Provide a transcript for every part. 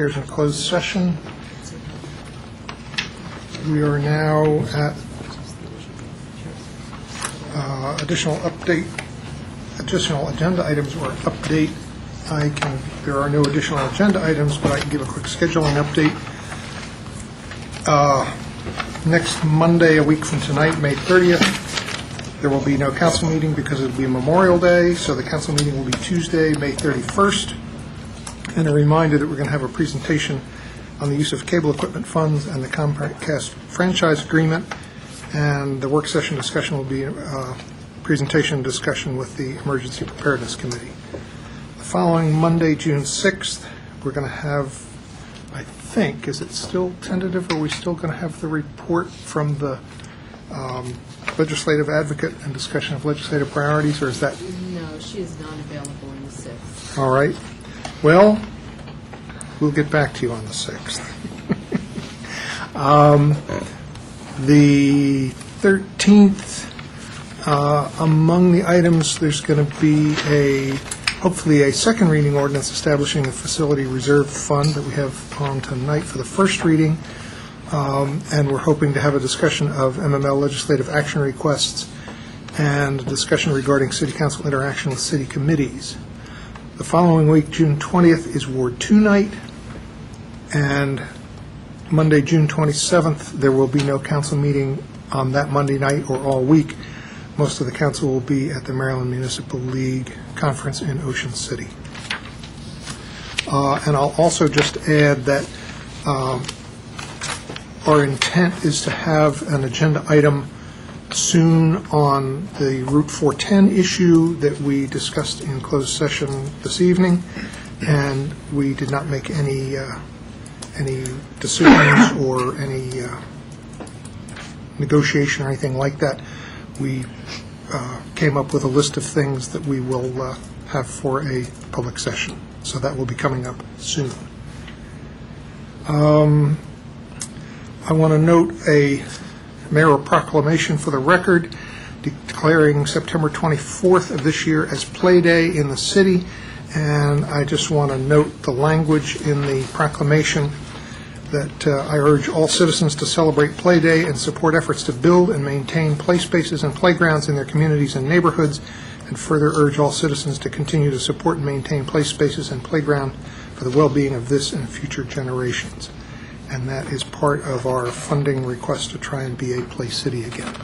matters in closed session. We are now at additional agenda items or update. There are no additional agenda items, but I can give a quick scheduling update. Next Monday, a week from tonight, May 30th, there will be no council meeting because it will be Memorial Day, so the council meeting will be Tuesday, May 31st. And a reminder that we're going to have a presentation on the use of cable equipment funds and the Comcast franchise agreement, and the work session discussion will be presentation discussion with the Emergency Preparedness Committee. The following Monday, June 6th, we're going to have, I think, is it still tentative, or are we still going to have the report from the legislative advocate and discussion of legislative priorities, or is that? No, she is not available on the 6th. All right. Well, we'll get back to you on the 6th. The 13th, among the items, there's going to be hopefully a second reading ordinance establishing a facility reserve fund that we have on tonight for the first reading. And we're hoping to have a discussion of MML legislative action requests and a discussion regarding city council interaction with city committees. The following week, June 20th, is Ward 2 night, and Monday, June 27th, there will be no council meeting on that Monday night or all week. Most of the council will be at the Maryland Municipal League Conference in Ocean City. And I'll also just add that our intent is to have an agenda item soon on the Route 410 issue that we discussed in closed session this evening, and we did not make any decisions or any negotiation or anything like that. We came up with a list of things that we will have for a public session, so that will be coming up soon. I want to note a mayoral proclamation for the record declaring September 24th of this year as Play Day in the city, and I just want to note the language in the proclamation that I urge all citizens to celebrate Play Day and support efforts to build and maintain play spaces and playgrounds in their communities and neighborhoods, and further urge all citizens to continue to support and maintain play spaces and playground for the well-being of this and future generations. And that is part of our funding request to try and be a play city again.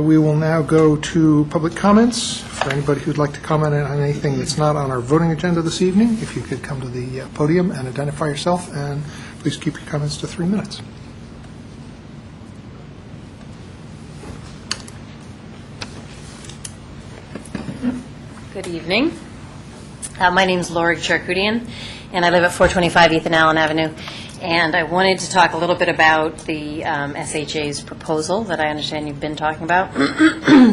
We will now go to public comments. For anybody who'd like to comment on anything that's not on our voting agenda this evening, if you could come to the podium and identify yourself, and please keep your comments to 3 minutes. Good evening. My name is Lori Charkoudian, and I live at 425 Ethan Allen Avenue. And I wanted to talk a little bit about the SHA's proposal that I understand you've been talking about.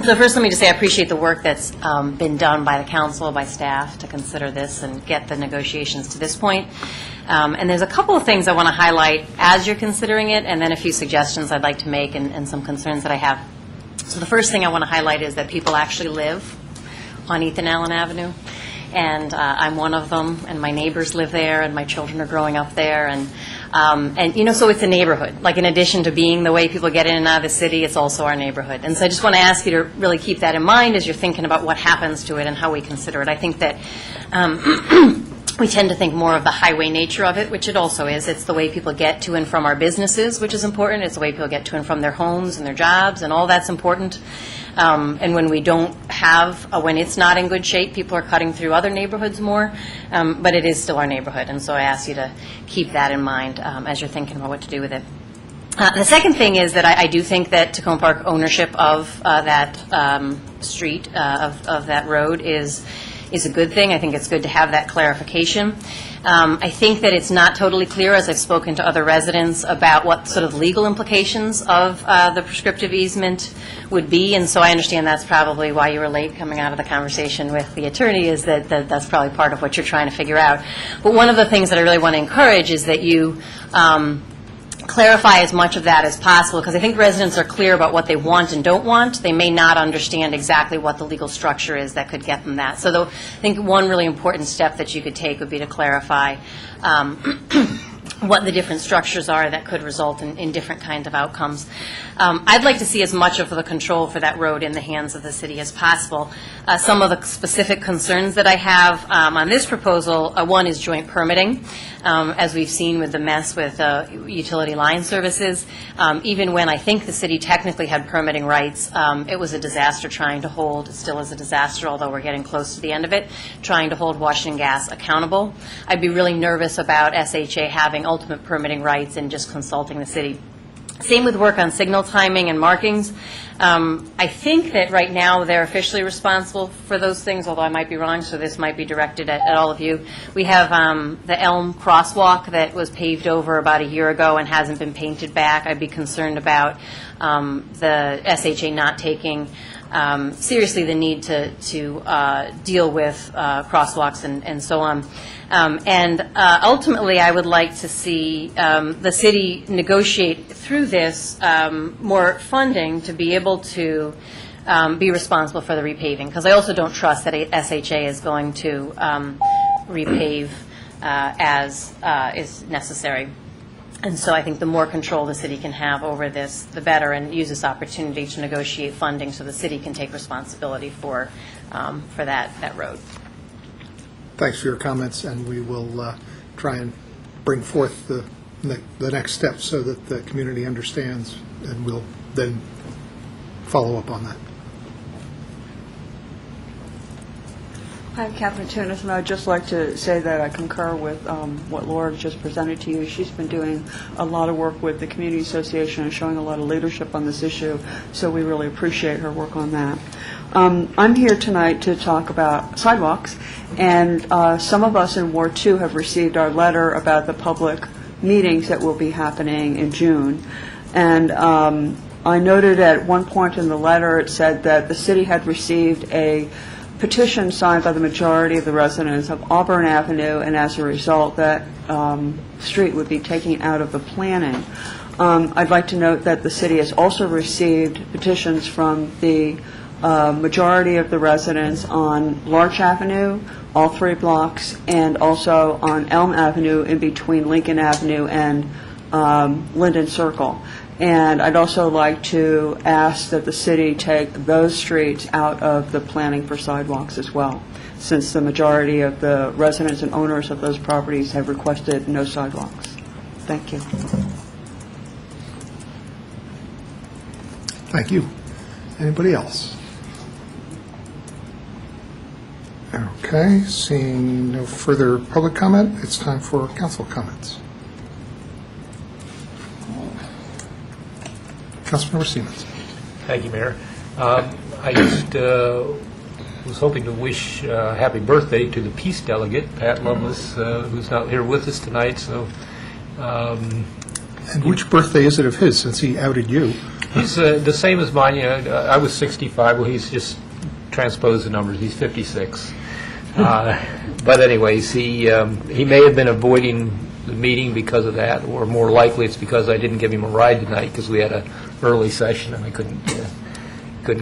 So first, let me just say I appreciate the work that's been done by the council, by staff, to consider this and get the negotiations to this point. And there's a couple of things I want to highlight as you're considering it, and then a few suggestions I'd like to make and some concerns that I have. So the first thing I want to highlight is that people actually live on Ethan Allen Avenue. And I'm one of them, and my neighbors live there, and my children are growing up there, and so it's a neighborhood. Like, in addition to being the way people get in and out of the city, it's also our neighborhood. And so I just want to ask you to really keep that in mind as you're thinking about what happens to it and how we consider it. I think that we tend to think more of the highway nature of it, which it also is. It's the way people get to and from our businesses, which is important. It's the way people get to and from their homes and their jobs, and all that's important. And when we don't have, when it's not in good shape, people are cutting through other neighborhoods more, but it is still our neighborhood. And so I ask you to keep that in mind as you're thinking about what to do with it. The second thing is that I do think that Tacoma Park ownership of that street, of that road, is a good thing. I think it's good to have that clarification. I think that it's not totally clear, as I've spoken to other residents, about what sort of legal implications of the prescriptive easement would be, and so I understand that's probably why you were late coming out of the conversation with the attorney, is that that's probably part of what you're trying to figure out. But one of the things that I really want to encourage is that you clarify as much of that as possible, because I think residents are clear about what they want and don't want. They may not understand exactly what the legal structure is that could get them that. So I think one really important step that you could take would be to clarify what the different structures are that could result in different kinds of outcomes. I'd like to see as much of the control for that road in the hands of the city as possible. Some of the specific concerns that I have on this proposal, one is joint permitting. As we've seen with the mess with utility line services, even when I think the city technically had permitting rights, it was a disaster trying to hold, it still is a disaster, although we're getting close to the end of it, trying to hold Washington Gas accountable. I'd be really nervous about SHA having ultimate permitting rights and just consulting the city. Same with work on signal timing and markings. I think that right now they're officially responsible for those things, although I might be wrong, so this might be directed at all of you. We have the Elm crosswalk that was paved over about a year ago and hasn't been painted back. I'd be concerned about the SHA not taking seriously the need to deal with crosswalks and so on. Ultimately, I would like to see the city negotiate through this more funding to be able to be responsible for the repaving, because I also don't trust that SHA is going to repave as is necessary. And so I think the more control the city can have over this, the better, and use this opportunity to negotiate funding so the city can take responsibility for that road. Thanks for your comments, and we will try and bring forth the next steps so that the community understands, and we'll then follow up on that. Hi, Catherine Tunis, and I'd just like to say that I concur with what Laura just presented to you. She's been doing a lot of work with the Community Association and showing a lot of leadership on this issue, so we really appreciate her work on that. I'm here tonight to talk about sidewalks, and some of us in Ward 2 have received our letter about the public meetings that will be happening in June. And I noted at one point in the letter it said that the city had received a petition signed by the majority of the residents of Auburn Avenue, and as a result that street would be taken out of the planning. I'd like to note that the city has also received petitions from the majority of the residents on Larch Avenue, all 3 blocks, and also on Elm Avenue in between Lincoln Avenue and Linden Circle. And I'd also like to ask that the city take those streets out of the planning for sidewalks as well, since the majority of the residents and owners of those properties have requested no sidewalks. Thank you. Thank you. Anybody else? Okay, seeing no further public comment, it's time for council comments. Councilmember Siemens. Thank you, Mayor. I just was hoping to wish happy birthday to the peace delegate, Pat Lovelace, who's not here with us tonight. So, And which birthday is it of his, since he outed you? He's the same as mine. I was 65. Well, he's just transposed the numbers. He's 56. But anyways, he may have been avoiding the meeting because of that, or more likely it's because I didn't give him a ride tonight because we had an early session and I couldn't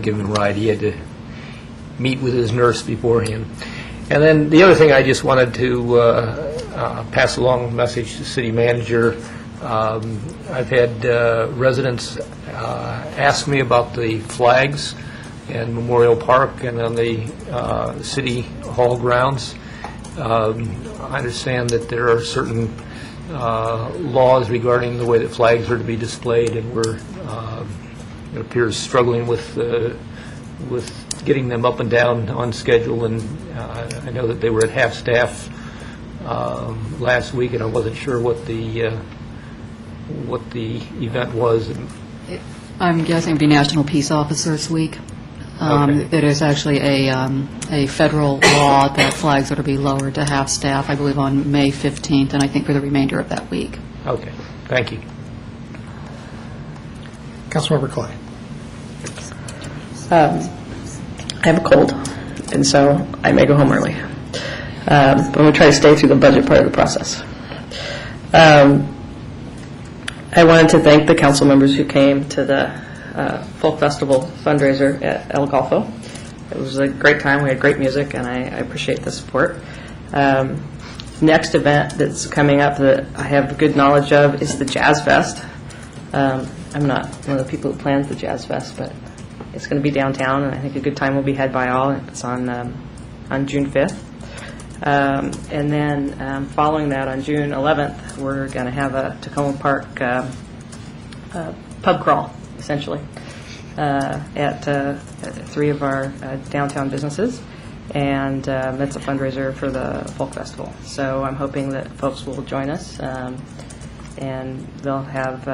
give him a ride. He had to meet with his nurse beforehand. And then the other thing I just wanted to pass along a message to the city manager. I've had residents ask me about the flags in Memorial Park and on the City Hall grounds. I understand that there are certain laws regarding the way that flags are to be displayed, and we're, it appears, struggling with getting them up and down on schedule. And I know that they were at half-staff last week, and I wasn't sure what the event was. I'm guessing it'd be National Peace Officers Week. Okay. It is actually a federal law that flags are to be lowered to half-staff, I believe, on May 15th, and I think for the remainder of that week. Okay, thank you. Councilmember Clay. I have a cold, and so I may go home early. But I'm going to try to stay through the budget part of the process. I wanted to thank the council members who came to the Folk Festival fundraiser at El Golfo. It was a great time. We had great music, and I appreciate the support. Next event that's coming up that I have good knowledge of is the Jazz Fest. I'm not one of the people who plans the Jazz Fest, but it's going to be downtown, and I think a good time will be had by all. It's on June 5th. And then following that, on June 11th, we're going to have a Tacoma Park pub crawl, essentially, at 3 of our downtown businesses. And that's a fundraiser for the Folk Festival. So I'm hoping that folks will join us, and they'll have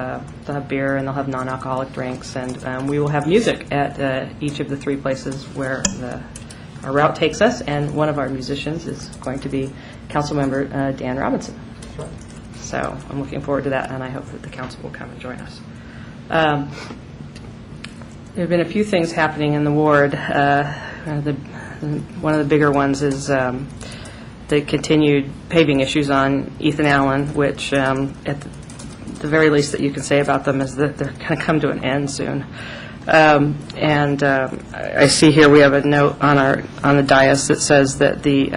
beer and they'll have non-alcoholic drinks, and we will have music at each of the 3 places where our route takes us. And one of our musicians is going to be Councilmember Dan Robinson. So I'm looking forward to that, and I hope that the council will come and join us. There have been a few things happening in the ward. One of the bigger ones is the continued paving issues on Ethan Allen, which at the very least that you can say about them is that they're going to come to an end soon. And I see here we have a note on the dais that says that the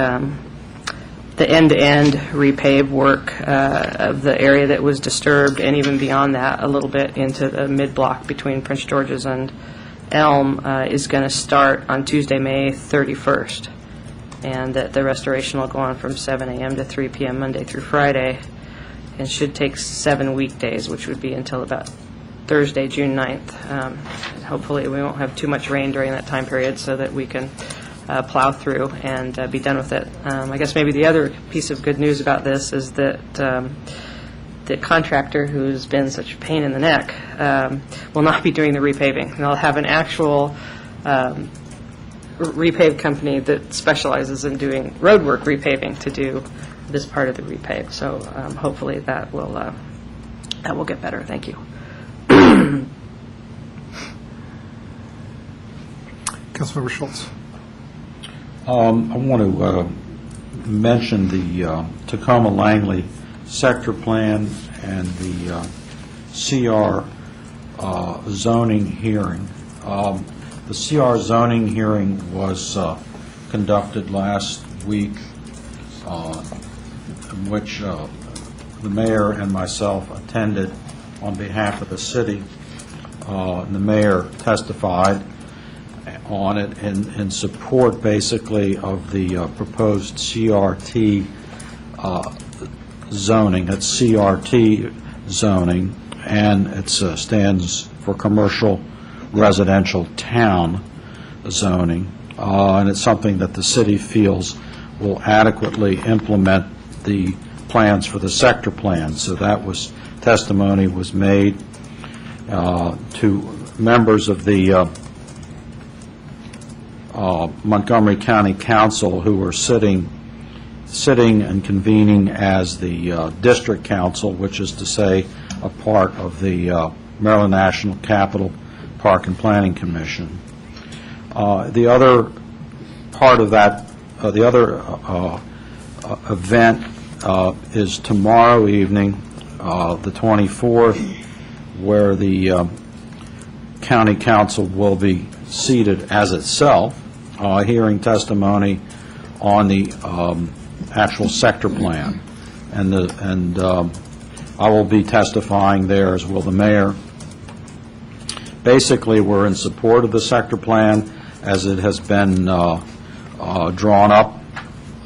end-to-end repave work of the area that was disturbed, and even beyond that a little bit into the mid-block between Prince George's and Elm, is going to start on Tuesday, May 31st, and that the restoration will go on from 7 a.m. to 3 p.m. Monday through Friday, and should take 7 weekdays, which would be until about Thursday, June 9th. Hopefully we won't have too much rain during that time period so that we can plow through and be done with it. I guess maybe the other piece of good news about this is that the contractor, who's been such a pain in the neck, will not be doing the repaving. They'll have an actual repave company that specializes in doing roadwork repaving to do this part of the repave. So hopefully that will get better. Thank you. Councilmember Schultz. I want to mention the Tacoma Langley sector plan and the CR zoning hearing. The CR zoning hearing was conducted last week, in which the mayor and myself attended on behalf of the city. And the mayor testified on it in support, basically, of the proposed CRT zoning. It's CRT zoning, and it stands for Commercial Residential Town zoning, and it's something that the city feels will adequately implement the plans for the sector plan. So that testimony was made to members of the Montgomery County Council, who were sitting and convening as the district council, which is to say a part of the Maryland National Capital Park and Planning Commission. The other part of that, the other event is tomorrow evening, the 24th, where the county council will be seated as itself, hearing testimony on the actual sector plan, and I will be testifying there, as will the mayor. Basically, we're in support of the sector plan as it has been drawn up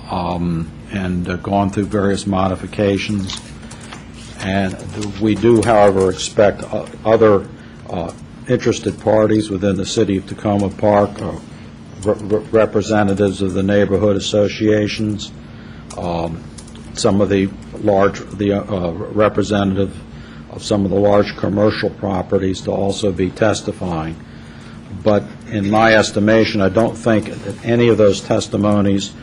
and gone through various modifications. And we do, however, expect other interested parties within the city of Tacoma Park, representatives of the neighborhood associations, some of the representative of some of the large commercial properties to also be testifying. But in my estimation, I don't think that any of those testimonies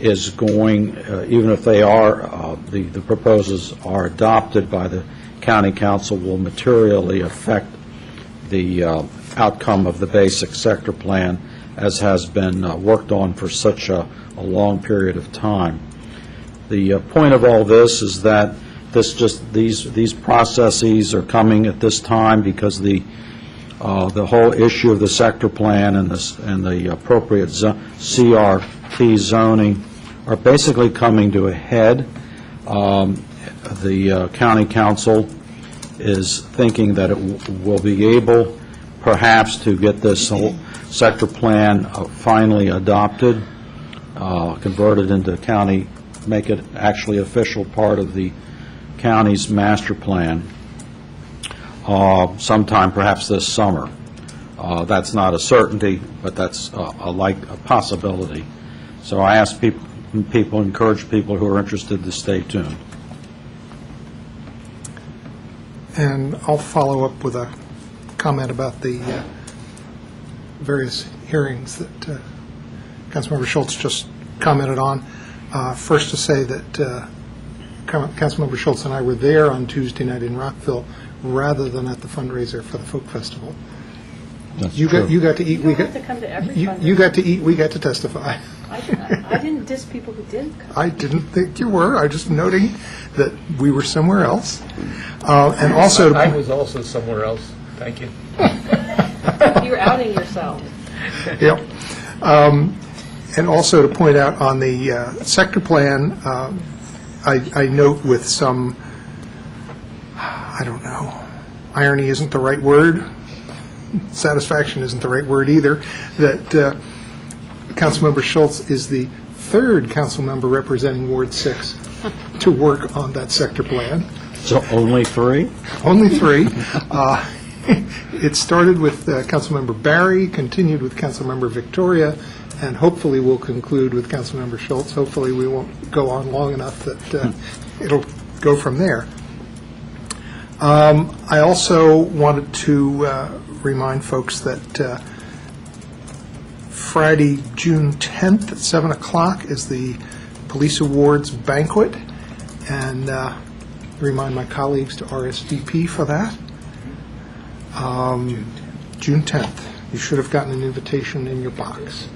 is going, even if they are, the proposals are adopted by the county council, will materially affect the outcome of the basic sector plan, as has been worked on for such a long period of time. The point of all this is that these processes are coming at this time because the whole issue of the sector plan and the appropriate CRP zoning are basically coming to a head. The county council is thinking that it will be able perhaps to get this whole sector plan finally adopted, converted into county, make it actually official part of the county's master plan sometime perhaps this summer. That's not a certainty, but that's a possibility. So I ask people, encourage people who are interested to stay tuned. And I'll follow up with a comment about the various hearings that Councilmember Schultz just commented on. First to say that Councilmember Schultz and I were there on Tuesday night in Rockville rather than at the fundraiser for the Folk Festival. That's You true. got to eat. You don't have to come to every You got to eat. We got to testify. I didn't diss people who didn't come. I didn't think you were. I was just noting that we were somewhere else. And also, I was also somewhere else. Thank you. You're outing yourself. yep. And also to point out on the sector plan, I note with some, I don't know, irony isn't the right word, satisfaction isn't the right word either, that Councilmember Schultz is the third council member representing Ward 6 to work on that sector plan. So only 3? Only 3. It started with Councilmember Barry, continued with Councilmember Victoria, and hopefully will conclude with Councilmember Schultz. Hopefully we won't go on long enough that it'll go from there. I also wanted to remind folks that Friday, June 10th at 7 o'clock is the Police Awards banquet, and remind my colleagues to RSVP for that. June 10th. You should have gotten an invitation in your box.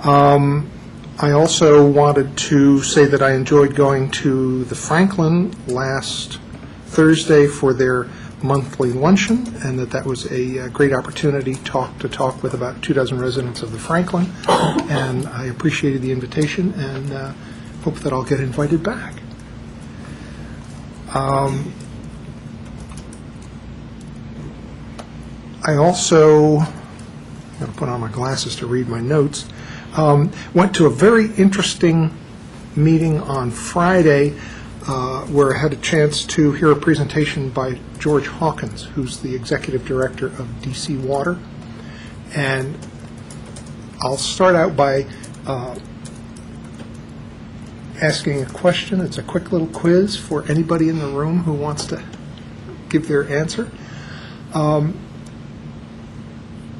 I also wanted to say that I enjoyed going to the Franklin last Thursday for their monthly luncheon, and that was a great opportunity to talk with about 24 residents of the Franklin, and I appreciated the invitation and hope that I'll get invited back. I also, I'm going to put on my glasses to read my notes, went to a very interesting meeting on Friday where I had a chance to hear a presentation by George Hawkins, who's the executive director of DC Water. And I'll start out by asking a question. It's a quick little quiz for anybody in the room who wants to give their answer.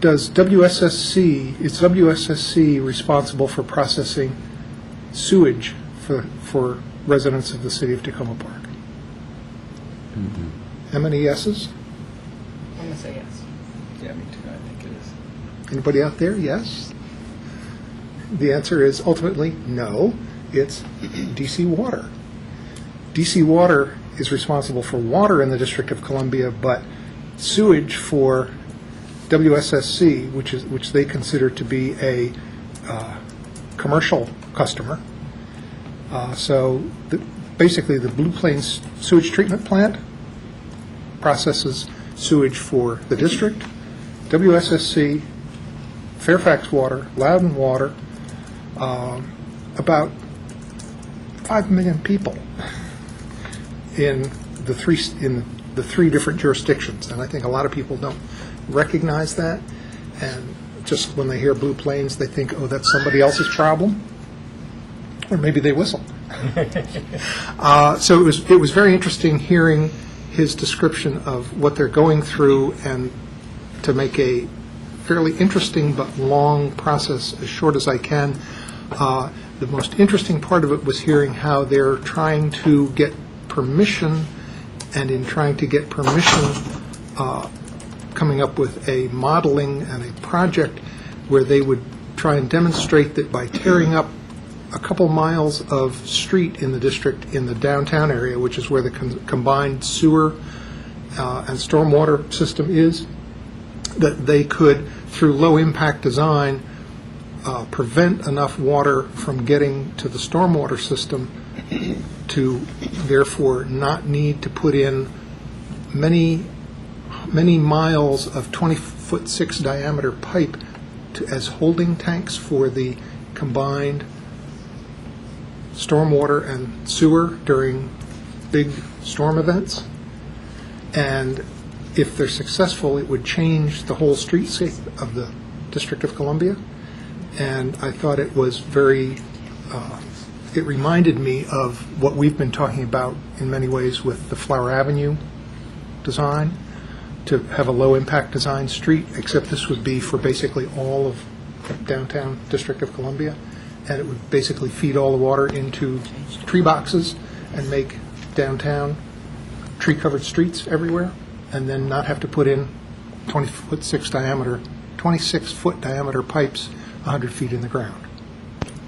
Is WSSC responsible for processing sewage for residents of the city of Tacoma Park? Mm-hmm. How many yeses? I'm going to say yes. Yeah, me too. I think it is. Anybody out there? Yes? The answer is ultimately no. It's DC Water. DC Water is responsible for water in the District of Columbia, but sewage for WSSC, which they consider to be a commercial customer. Basically, the Blue Plains Sewage Treatment Plant processes sewage for the district, WSSC, Fairfax Water, Loudon Water, about 5 million people in the three different jurisdictions, and I think a lot of people don't recognize that, and just when they hear Blue Plains, they think, oh, that's somebody else's problem, or maybe they whistle. So it was very interesting hearing his description of what they're going through, and to make a fairly interesting but long process as short as I can. The most interesting part of it was hearing how they're trying to get permission, and in trying to get permission, coming up with a modeling and a project where they would try and demonstrate that by tearing up a couple miles of street in the district in the downtown area, which is where the combined sewer and stormwater system is, that they could, through low-impact design, prevent enough water from getting to the stormwater system to therefore not need to put in many miles of 20-foot 6 diameter pipe as holding tanks for the combined stormwater and sewer during big storm events. And if they're successful, it would change the whole streetscape of the District of Columbia. And I thought it was very, it reminded me of what we've been talking about in many ways with the Flower Avenue design, to have a low-impact design street, except this would be for basically all of downtown District of Columbia, and it would basically feed all the water into tree boxes and make downtown tree-covered streets everywhere, and then not have to put in 26-foot diameter pipes 100 feet in the ground.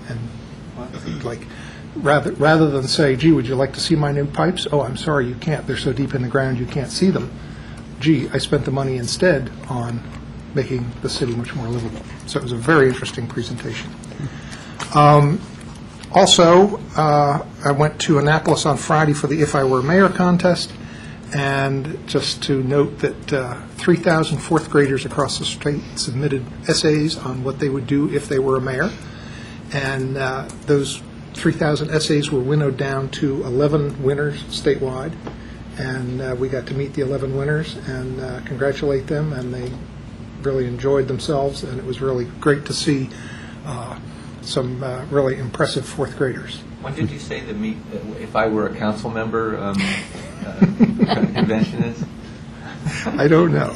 And like, rather than say, gee, would you like to see my new pipes? Oh, I'm sorry, you can't. They're so deep in the ground you can't see them. Gee, I spent the money instead on making the city much more livable. So it was a very interesting presentation. Also, I went to Annapolis on Friday for the If I Were Mayor contest, and just to note that 3,000 fourth graders across the state submitted essays on what they would do if they were a mayor, and those 3,000 essays were winnowed down to 11 winners statewide, and we got to meet the 11 winners and congratulate them, and they really enjoyed themselves, and it was really great to see some really impressive fourth graders. When did you say the if I were a council member convention is? I don't know.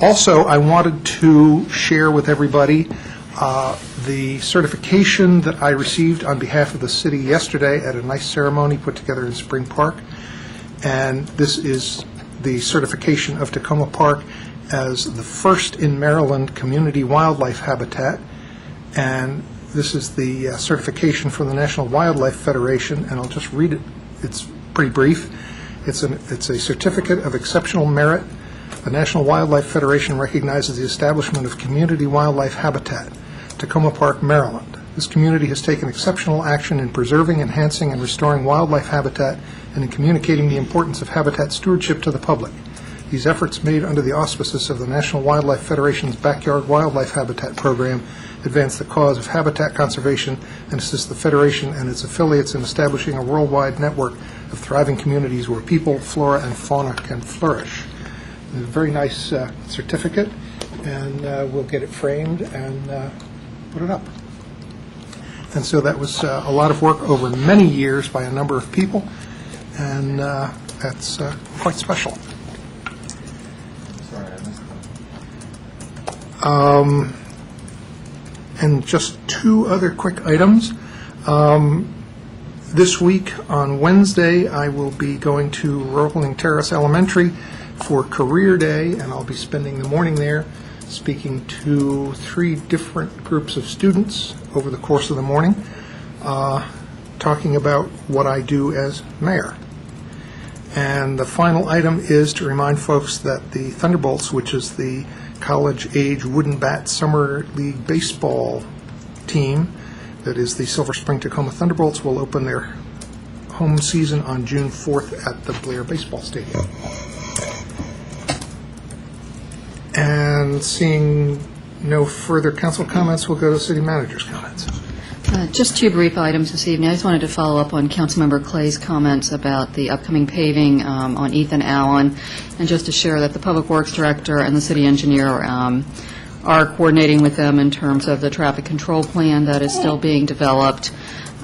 Also, I wanted to share with everybody the certification that I received on behalf of the city yesterday at a nice ceremony put together in Spring Park. And this is the certification of Tacoma Park as the first in Maryland community wildlife habitat. And this is the certification from the National Wildlife Federation, and I'll just read it. It's pretty brief. It's a certificate of exceptional merit. The National Wildlife Federation recognizes the establishment of community wildlife habitat, Tacoma Park, Maryland. This community has taken exceptional action in preserving, enhancing, and restoring wildlife habitat and in communicating the importance of habitat stewardship to the public. These efforts, made under the auspices of the National Wildlife Federation's Backyard Wildlife Habitat Program, advance the cause of habitat conservation and assist the Federation and its affiliates in establishing a worldwide network of thriving communities where people, flora, and fauna can flourish. It's a very nice certificate, and we'll get it framed and put it up. And so that was a lot of work over many years by a number of people, and that's quite special. Sorry, I missed And just two other quick items. This week, on Wednesday, I will be going to Rolling Terrace Elementary for Career Day, and I'll be spending the morning there speaking to 3 different groups of students over the course of the morning, talking about what I do as mayor. And the final item is to remind folks that the Thunderbolts, which is the college-age Wooden Bat Summer League baseball team that is the Silver Spring Tacoma Thunderbolts, will open their home season on June 4th at the Blair Baseball Stadium. And seeing no further council comments, we'll go to city manager's comments. Just 2 brief items this evening. I just wanted to follow up on Councilmember Clay's comments about the upcoming paving on Ethan Allen, and just to share that the Public Works Director and the City Engineer are coordinating with them in terms of the traffic control plan that is still being developed,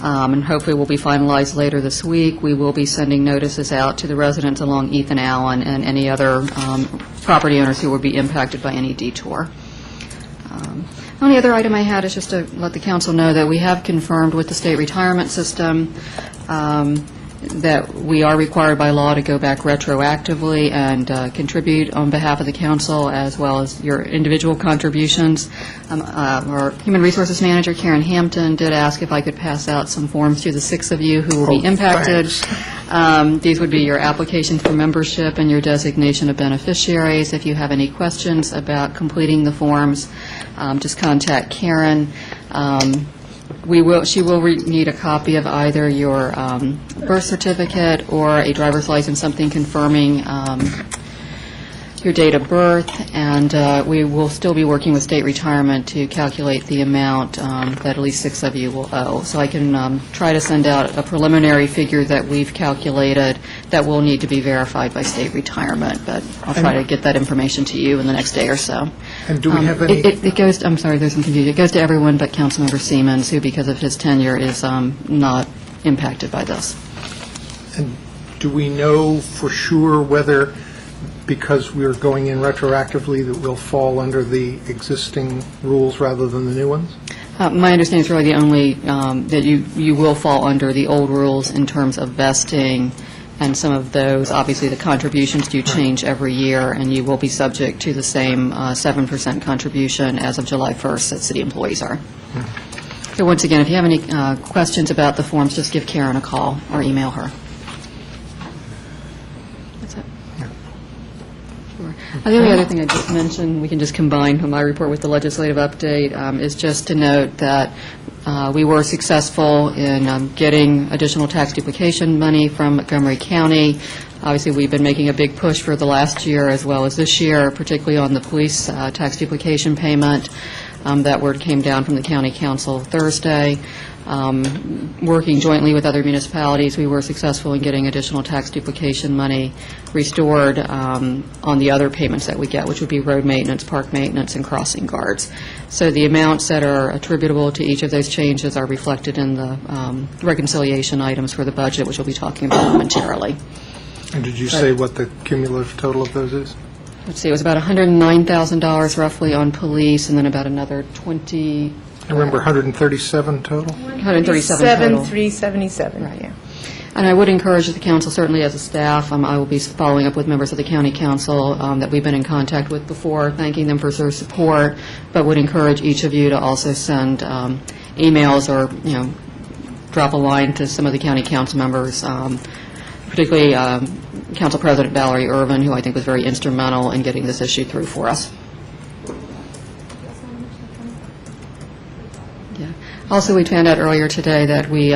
and hopefully will be finalized later this week. We will be sending notices out to the residents along Ethan Allen and any other property owners who would be impacted by any detour. The only other item I had is just to let the council know that we have confirmed with the state retirement system that we are required by law to go back retroactively and contribute on behalf of the council, as well as your individual contributions. Our Human Resources Manager, Karen Hampton, did ask if I could pass out some forms to the 6 of you who will be impacted. These would be your application for membership and your designation of beneficiaries. If you have any questions about completing the forms, just contact Karen. She will need a copy of either your birth certificate or a driver's license, something confirming your date of birth, and we will still be working with State Retirement to calculate the amount that at least 6 of you will owe. So I can try to send out a preliminary figure that we've calculated that will need to be verified by State Retirement, but I'll try to get that information to you in the next day or so. And do we have any... It goes, I'm sorry, there's some confusion. It goes to everyone but Councilmember Siemens, who, because of his tenure, is not impacted by this. And do we know for sure whether, because we're going in retroactively, that we'll fall under the existing rules rather than the new ones? My understanding is really the only, that you will fall under the old rules in terms of vesting, and some of those, obviously, the contributions do change every year, and you will be subject to the same 7% contribution as of July 1st that city employees are. So once again, if you have any questions about the forms, just give Karen a call or email her. That's it. Sure. The only other thing I just mentioned, we can just combine my report with the legislative update, is just to note that we were successful in getting additional tax duplication money from Montgomery County. Obviously, we've been making a big push for the last year as well as this year, particularly on the police tax duplication payment. That word came down from the county council Thursday. Working jointly with other municipalities, we were successful in getting additional tax duplication money restored on the other payments that we get, which would be road maintenance, park maintenance, and crossing guards. So the amounts that are attributable to each of those changes are reflected in the reconciliation items for the budget, which we'll be talking about momentarily. And did you say what the cumulative total of those is? Let's see, it was about $109,000 roughly on police, and then about another 20... I remember 137 total? 137 total. 377, Right. yeah. And I would encourage the council, certainly as a staff, I will be following up with members of the county council that we've been in contact with before, thanking them for their support, but would encourage each of you to also send emails or, drop a line to some of the county council members, particularly Council President Valerie Irvin, who I think was very instrumental in getting this issue through for us. Also, we found out earlier today that we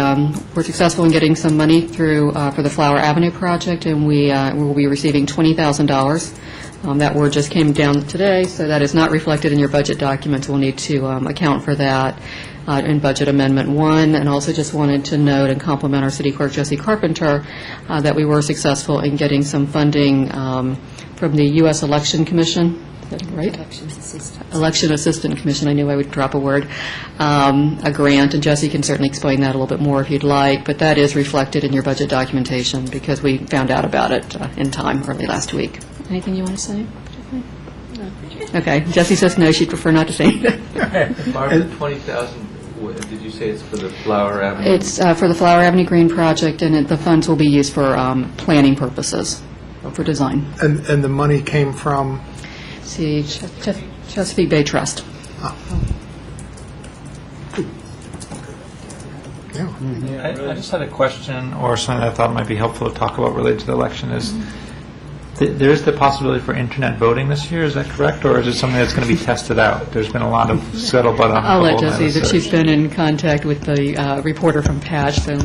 were successful in getting some money through for the Flower Avenue project, and we will be receiving $20,000. That word just came down today, so that is not reflected in your budget documents. We'll need to account for that in Budget Amendment 1, and also just wanted to note and compliment our City Clerk, Jesse Carpenter, that we were successful in getting some funding from the U.S. Election Commission. Is that right? Election Assistant Commission. I knew I would drop a word. A grant, and Jesse can certainly explain that a little bit more if you'd like, but that is reflected in your budget documentation because we found out about it in time early last week. Anything you want to say? No. Okay. Jesse says no. She'd prefer not to say anything. Barbara, 20,000, did you say it's for the Flower Avenue? It's for the Flower Avenue Green project, and the funds will be used for planning purposes, for design. And the money came from? See, Chesapeake Bay Trust. I just had a question, or something I thought might be helpful to talk about related to the election. Is there is the possibility for internet voting this year? Is that correct, or is it something that's going to be tested out? There's been a lot of scuttlebutt on. I'll let Jessie, that she's been in contact with the reporter from Patch. So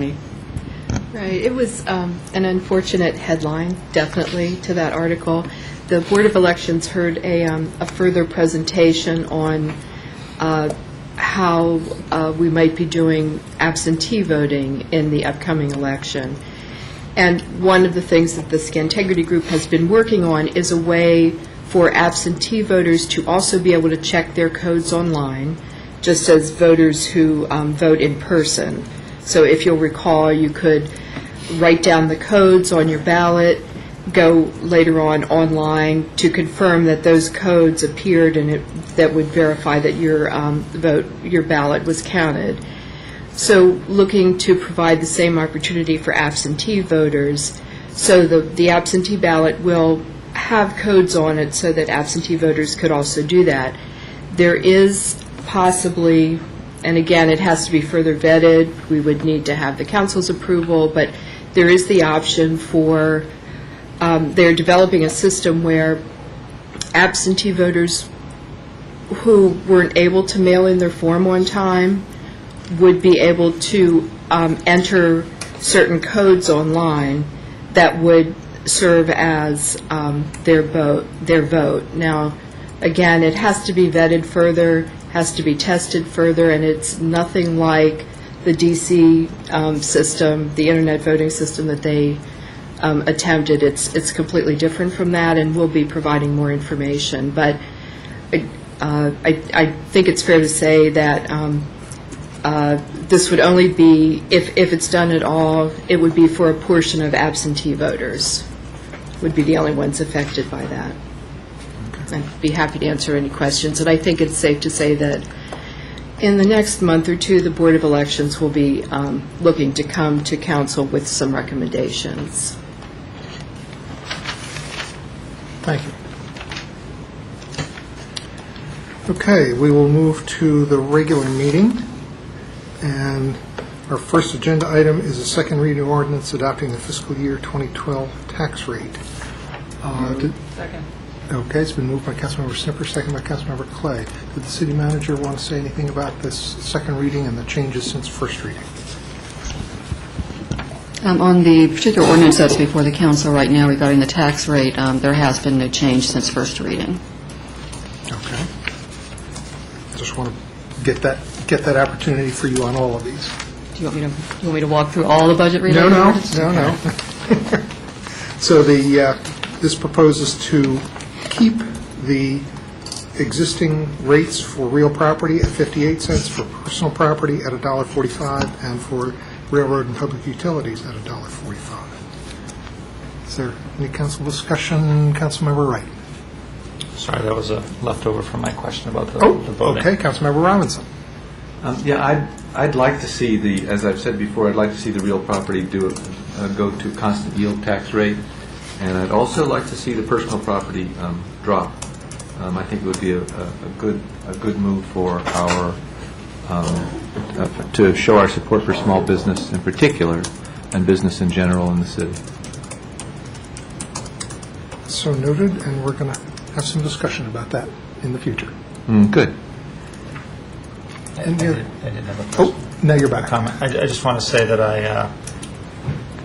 Right. It was an unfortunate headline, definitely, to that article. The Board of Elections heard a further presentation on how we might be doing absentee voting in the upcoming election. And one of the things that the Scantegrity Group has been working on is a way for absentee voters to also be able to check their codes online, just as voters who vote in person. So if you'll recall, you could write down the codes on your ballot, go later on online to confirm that those codes appeared, and that would verify that your ballot was counted. So looking to provide the same opportunity for absentee voters, so the absentee ballot will have codes on it so that absentee voters could also do that. There is possibly, and again, it has to be further vetted, we would need to have the council's approval, but there is the option for, they're developing a system where absentee voters who weren't able to mail in their form on time would be able to enter certain codes online that would serve as their vote. Now, again, it has to be vetted further, has to be tested further, and it's nothing like the DC system, the internet voting system that they attempted. It's completely different from that, and we'll be providing more information. But I think it's fair to say that this would only be, if it's done at all, it would be for a portion of absentee voters, would be the only ones affected by that. I'd be happy to answer any questions. And I think it's safe to say that in the next month or two, the Board of Elections will be looking to come to council with some recommendations. Thank you. Okay, we will move to the regular meeting. And our first agenda item is a second reading ordinance adopting the fiscal year 2012 tax rate. Second. Okay, it's been moved by Councilmember Snipper, second by Councilmember Clay. Did the city manager want to say anything about this second reading and the changes since first reading? On the particular ordinance that's before the council right now regarding the tax rate, there has been no change since first reading. Okay. Just want to get that opportunity for you on all of these. Do you want me to walk through all the budget related No. ordinances? So this proposes to keep the existing rates for real property at 58 cents, for personal property at $1.45, and for railroad and public utilities at $1.45. Is there any council discussion? Councilmember Wright. Sorry, that was a leftover from my question about the voting. Okay, Councilmember Robinson. I'd like to see as I've said before, I'd like to see the real property go to constant yield tax rate, and I'd also like to see the personal property drop. I think it would be a good move for our to show our support for small business in particular, and business in general in the city. So noted, and we're going to have some discussion about that in the future. Good. I didn't have a question. Now you're back. Comment. I just want to say that I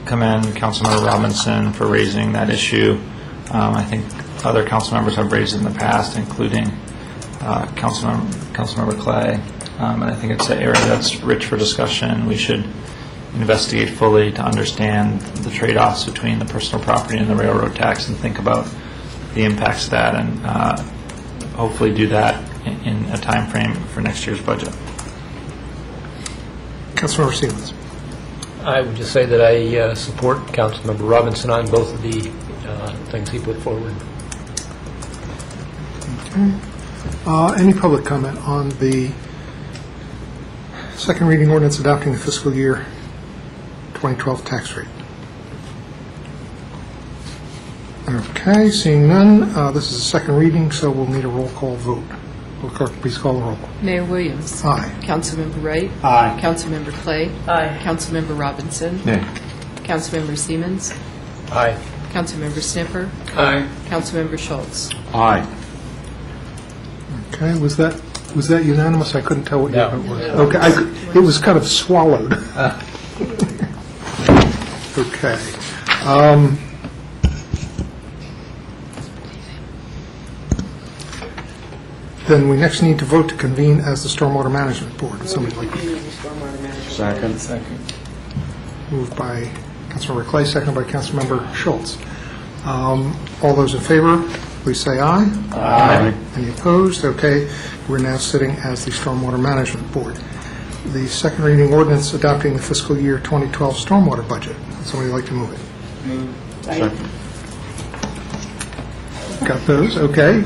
commend Councilmember Robinson for raising that issue. I think other council members have raised it in the past, including Councilmember Clay. And I think it's an area that's rich for discussion. We should investigate fully to understand the trade-offs between the personal property and the railroad tax and think about the impacts of that, and hopefully do that in a time frame for next year's budget. Councilmember Siemens. I would just say that I support Councilmember Robinson on both of the things he put forward. Okay. Any public comment on the second reading ordinance adopting the fiscal year 2012 tax rate? Okay, seeing none, this is a second reading, so we'll need a roll call vote. Will clerk please call the roll? Mayor Williams. Aye. Councilmember Wright. Aye. Councilmember Clay. Aye. Councilmember Robinson. Nay. Councilmember Siemens. Aye. Councilmember Snipper. Aye. Councilmember Schultz. Aye. Okay, was that unanimous? I couldn't tell what No. it was. Okay, it was kind of swallowed. Okay. Then we next need to vote to convene as the Stormwater Management Board. Would somebody like to? Second. Moved by Councilmember Clay, seconded by Councilmember Schultz. All those in favor, please say aye. Aye. Any opposed? Okay. We're now sitting as the Stormwater Management Board. The second reading ordinance adopting the fiscal year 2012 stormwater budget. Would somebody like to move it? Second. got those, okay.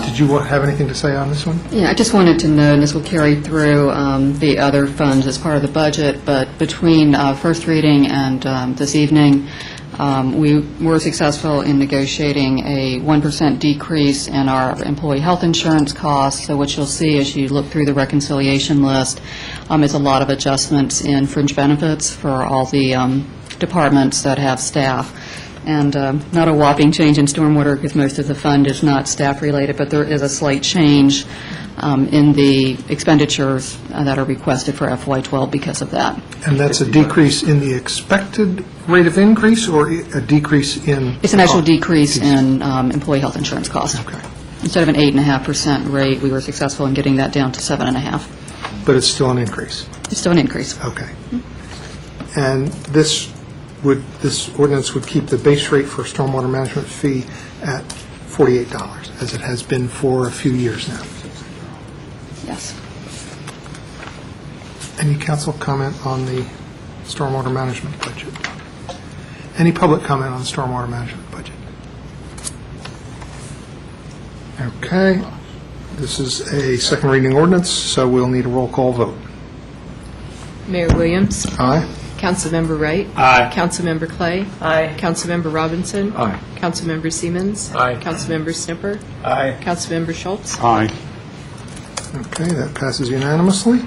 Did you have anything to say on this one? Yeah, I just wanted to note, and this will carry through the other funds as part of the budget, but between first reading and this evening, we were successful in negotiating a 1% decrease in our employee health insurance costs. So what you'll see as you look through the reconciliation list is a lot of adjustments in fringe benefits for all the departments that have staff. And not a whopping change in stormwater because most of the fund is not staff-related, but there is a slight change in the expenditures that are requested for FY12 because of that. And that's a decrease in the expected rate of increase or a decrease in? It's an actual decrease in employee health insurance costs. Okay. Instead of an 8.5% rate, we were successful in getting that down to 7.5%. But it's still an increase? It's still an increase. Okay. And this ordinance would keep the base rate for stormwater management fee at $48, as it has been for a few years now. Yes. Any council comment on the stormwater management budget? Any public comment on the stormwater management budget? Okay. This is a second reading ordinance, so we'll need a roll call vote. Mayor Williams. Aye. Councilmember Wright. Aye. Councilmember Clay. Aye. Councilmember Robinson. Aye. Councilmember Siemens. Aye. Councilmember Snipper. Aye. Councilmember Schultz. Aye. Okay, that passes unanimously.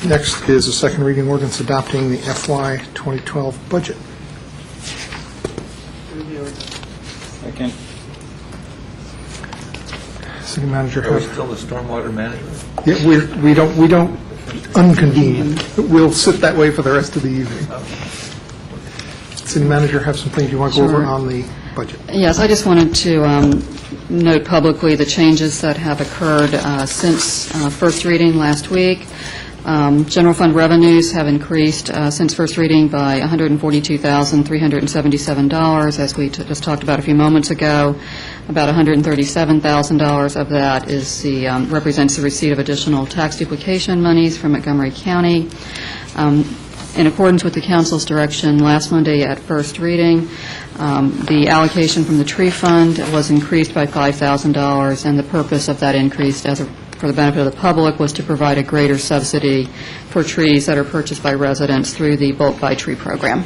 Next is a second reading ordinance adopting the FY 2012 budget. Second. City manager, Are we have, still the stormwater management? yeah, we don't unconvene. We'll sit that way for the rest of the evening. City manager, have some things you want to go over Sure. on the budget? Yes, I just wanted to note publicly the changes that have occurred since first reading last week. General fund revenues have increased since first reading by $142,377, as we just talked about a few moments ago. About $137,000 of that is represents the receipt of additional tax duplication monies from Montgomery County. In accordance with the council's direction last Monday at first reading, the allocation from the tree fund was increased by $5,000, and the purpose of that increase for the benefit of the public was to provide a greater subsidy for trees that are purchased by residents through the bulk buy tree program.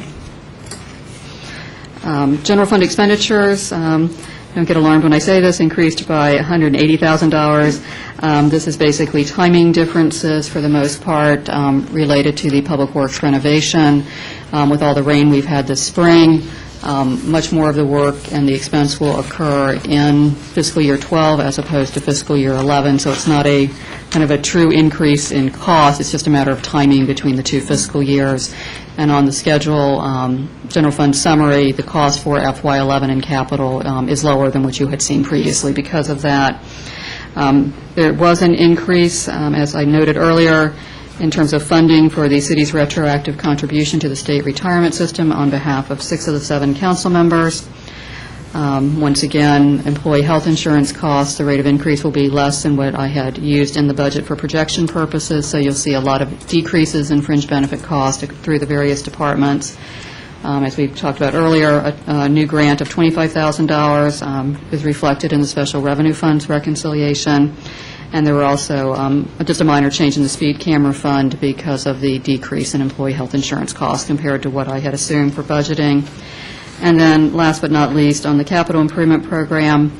General fund expenditures, don't get alarmed when I say this, increased by $180,000. This is basically timing differences for the most part related to the public works renovation. With all the rain we've had this spring, much more of the work and the expense will occur in fiscal year 12 as opposed to fiscal year 11, so it's not a kind of a true increase in cost, it's just a matter of timing between the two fiscal years. And on the schedule, general fund summary, the cost for FY11 in capital is lower than what you had seen previously because of that. There was an increase, as I noted earlier, in terms of funding for the city's retroactive contribution to the state retirement system on behalf of 6 of the 7 council members. Once again, employee health insurance costs, the rate of increase will be less than what I had used in the budget for projection purposes, so you'll see a lot of decreases in fringe benefit cost through the various departments. As we talked about earlier, a new grant of $25,000 is reflected in the special revenue funds reconciliation. And there were also just a minor change in the speed camera fund because of the decrease in employee health insurance costs compared to what I had assumed for budgeting. And then, last but not least, on the capital improvement program,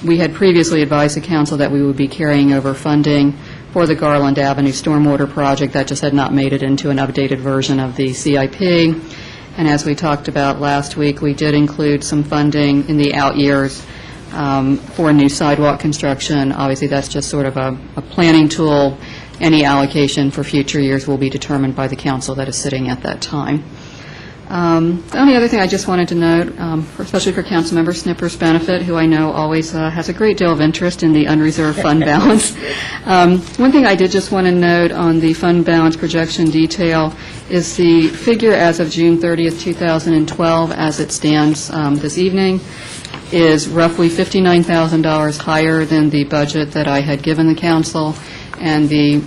we had previously advised the council that we would be carrying over funding for the Garland Avenue stormwater project. That just had not made it into an updated version of the CIP. And as we talked about last week, we did include some funding in the out years for new sidewalk construction. Obviously, that's just sort of a planning tool. Any allocation for future years will be determined by the council that is sitting at that time. The only other thing I just wanted to note, especially for Councilmember Snipper's benefit, who I know always has a great deal of interest in the unreserved fund balance. One thing I did just want to note on the fund balance projection detail is the figure as of June 30th, 2012, as it stands this evening, is roughly $59,000 higher than the budget that I had given the council. And the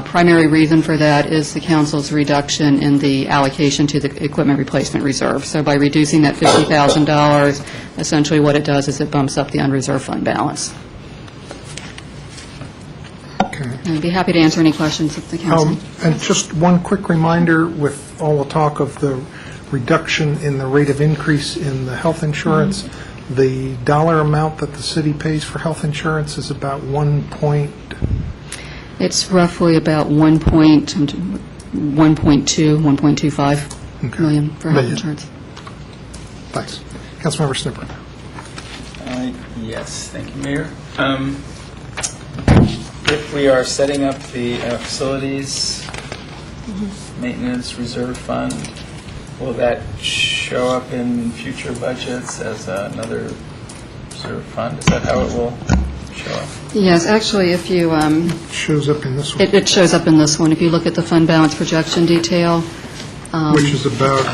primary reason for that is the council's reduction in the allocation to the equipment replacement reserve. So by reducing that $50,000, essentially what it does is it bumps up the unreserved fund balance. Okay. I'd be happy to answer any questions of the council. And just one quick reminder, with all the talk of the reduction in the rate of increase in the health insurance, the dollar amount that the city pays for health insurance is about It's roughly about 1.2, 1.25 million for health insurance. Thanks. Councilmember Snipper. Yes, thank you, Mayor. If we are setting up the facilities maintenance reserve fund, will that show up in future budgets as another reserve fund? Is that how it will show up? Yes, actually, if you... shows up in this one. It shows up in this one. If you look at the fund balance projection detail... which is about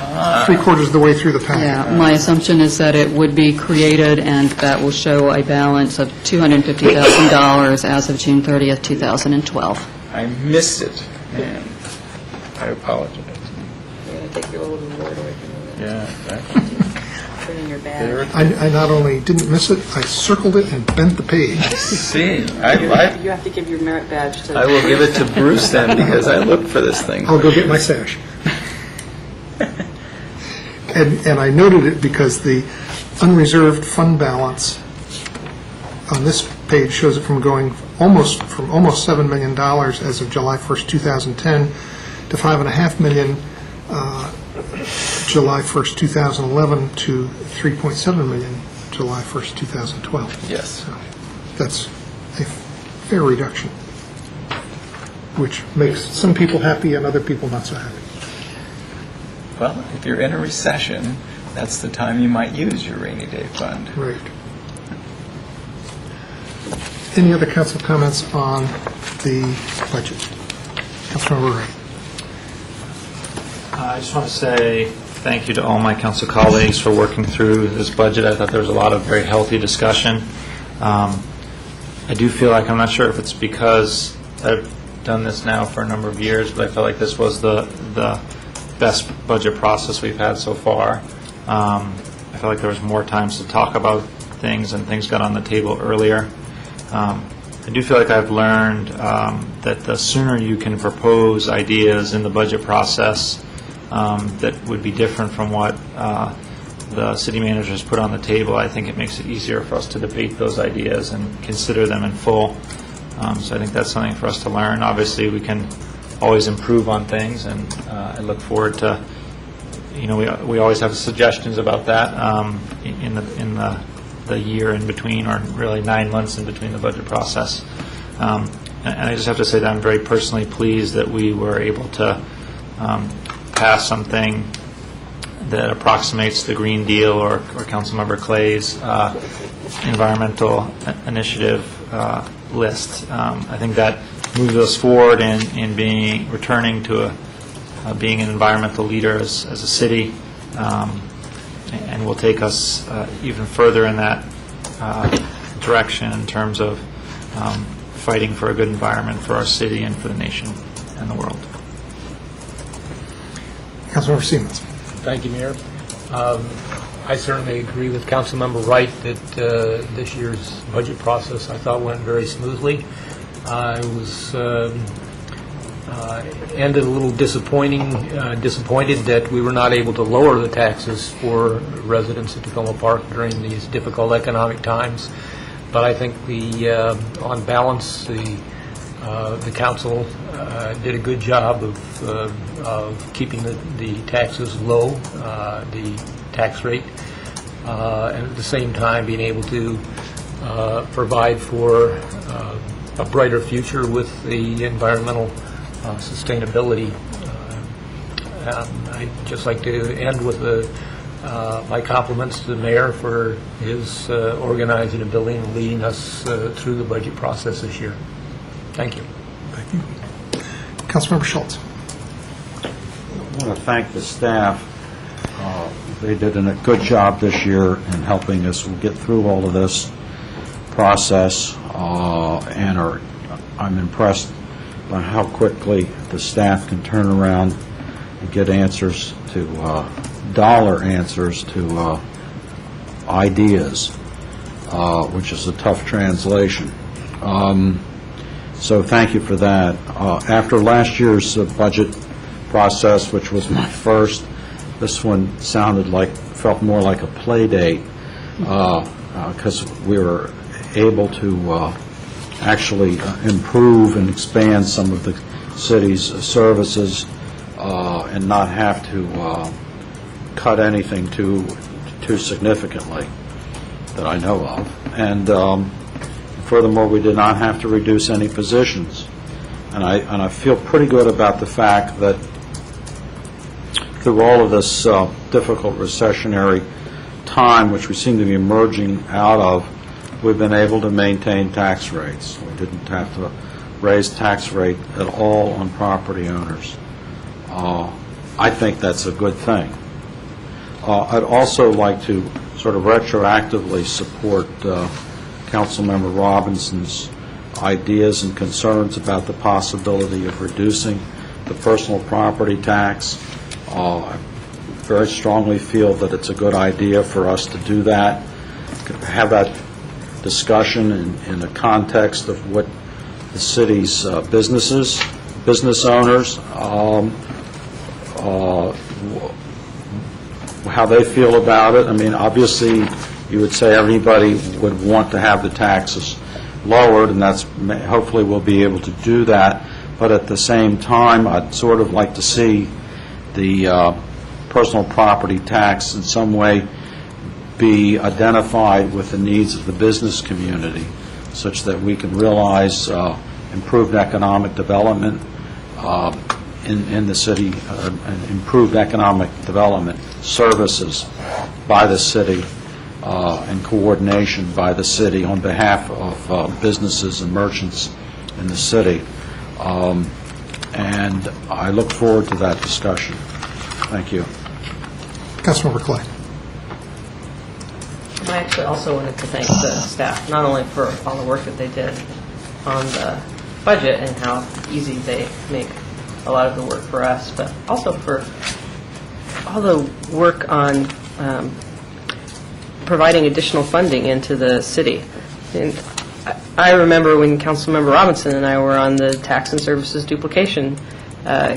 three-quarters of the way through the packet. Yeah, my assumption is that it would be created, and that will show a balance of $250,000 as of June 30th, 2012. I missed it, and I apologize. You're going to take your old award away from you. Yeah, exactly. Put in your bag. I not only didn't miss it, I circled it and bent the page. See, You have to give your merit badge to... I will give it to Bruce then, because I looked for this thing. I'll go get my sash. And I noted it because the unreserved fund balance on this page shows it from going almost $7 million as of July 1st, 2010, to $5.5 million July 1st, 2011, to $3.7 million July 1st, 2012. Yes. So that's a fair reduction, which makes some people happy and other people not so happy. Well, if you're in a recession, that's the time you might use your rainy day fund. Right. Any other council comments on the budget? Councilmember Ray. I just want to say thank you to all my council colleagues for working through this budget. I thought there was a lot of very healthy discussion. I do feel like, I'm not sure if it's because I've done this now for a number of years, but I felt like this was the best budget process we've had so far. I feel like there was more times to talk about things and things got on the table earlier. I do feel like I've learned that the sooner you can propose ideas in the budget process that would be different from what the city manager has put on the table, I think it makes it easier for us to debate those ideas and consider them in full. So I think that's something for us to learn. Obviously, we can always improve on things, and I look forward to, we always have suggestions about that in the year in between, or really 9 months in between the budget process. And I just have to say that I'm very personally pleased that we were able to pass something that approximates the Green Deal or Councilmember Clay's environmental initiative list. I think that moves us forward in returning to being an environmental leader as a city, and will take us even further in that direction in terms of fighting for a good environment for our city and for the nation and the world. Councilmember Siemens. Thank you, Mayor. I certainly agree with Councilmember Wright that this year's budget process, I thought, went very smoothly. I was ended a little disappointed that we were not able to lower the taxes for residents at Tacoma Park during these difficult economic times. But I think on balance, the council did a good job of keeping the taxes low, the tax rate, and at the same time being able to provide for a brighter future with the environmental sustainability. I'd just like to end with my compliments to the mayor for his organizing and building and leading us through the budget process this year. Thank you. Thank you. Councilmember Schultz. I want to thank the staff. They did a good job this year in helping us get through all of this process, and I'm impressed by how quickly the staff can turn around and get answers to, dollar answers to ideas, which is a tough translation. So thank you for that. After last year's budget process, which was my first, this one felt more like a play date, because we were able to actually improve and expand some of the city's services and not have to cut anything too significantly that I know of. And furthermore, we did not have to reduce any positions. And I feel pretty good about the fact that through all of this difficult recessionary time, which we seem to be emerging out of, we've been able to maintain tax rates. We didn't have to raise tax rate at all on property owners. I think that's a good thing. I'd also like to sort of retroactively support Councilmember Robinson's ideas and concerns about the possibility of reducing the personal property tax. I very strongly feel that it's a good idea for us to do that, have that discussion in the context of what the city's business owners, how they feel about it. I mean, obviously, you would say everybody would want to have the taxes lowered, and that's hopefully we'll be able to do that. But at the same time, I'd sort of like to see the personal property tax in some way be identified with the needs of the business community, such that we can realize improved economic development in the city, and improved economic development services by the city and coordination by the city on behalf of businesses and merchants in the city. And I look forward to that discussion. Thank you. Councilmember Clay. I actually also wanted to thank the staff, not only for all the work that they did on the budget and how easy they make a lot of the work for us, but also for all the work on providing additional funding into the city. And I remember when Councilmember Robinson and I were on the Tax and Services Duplication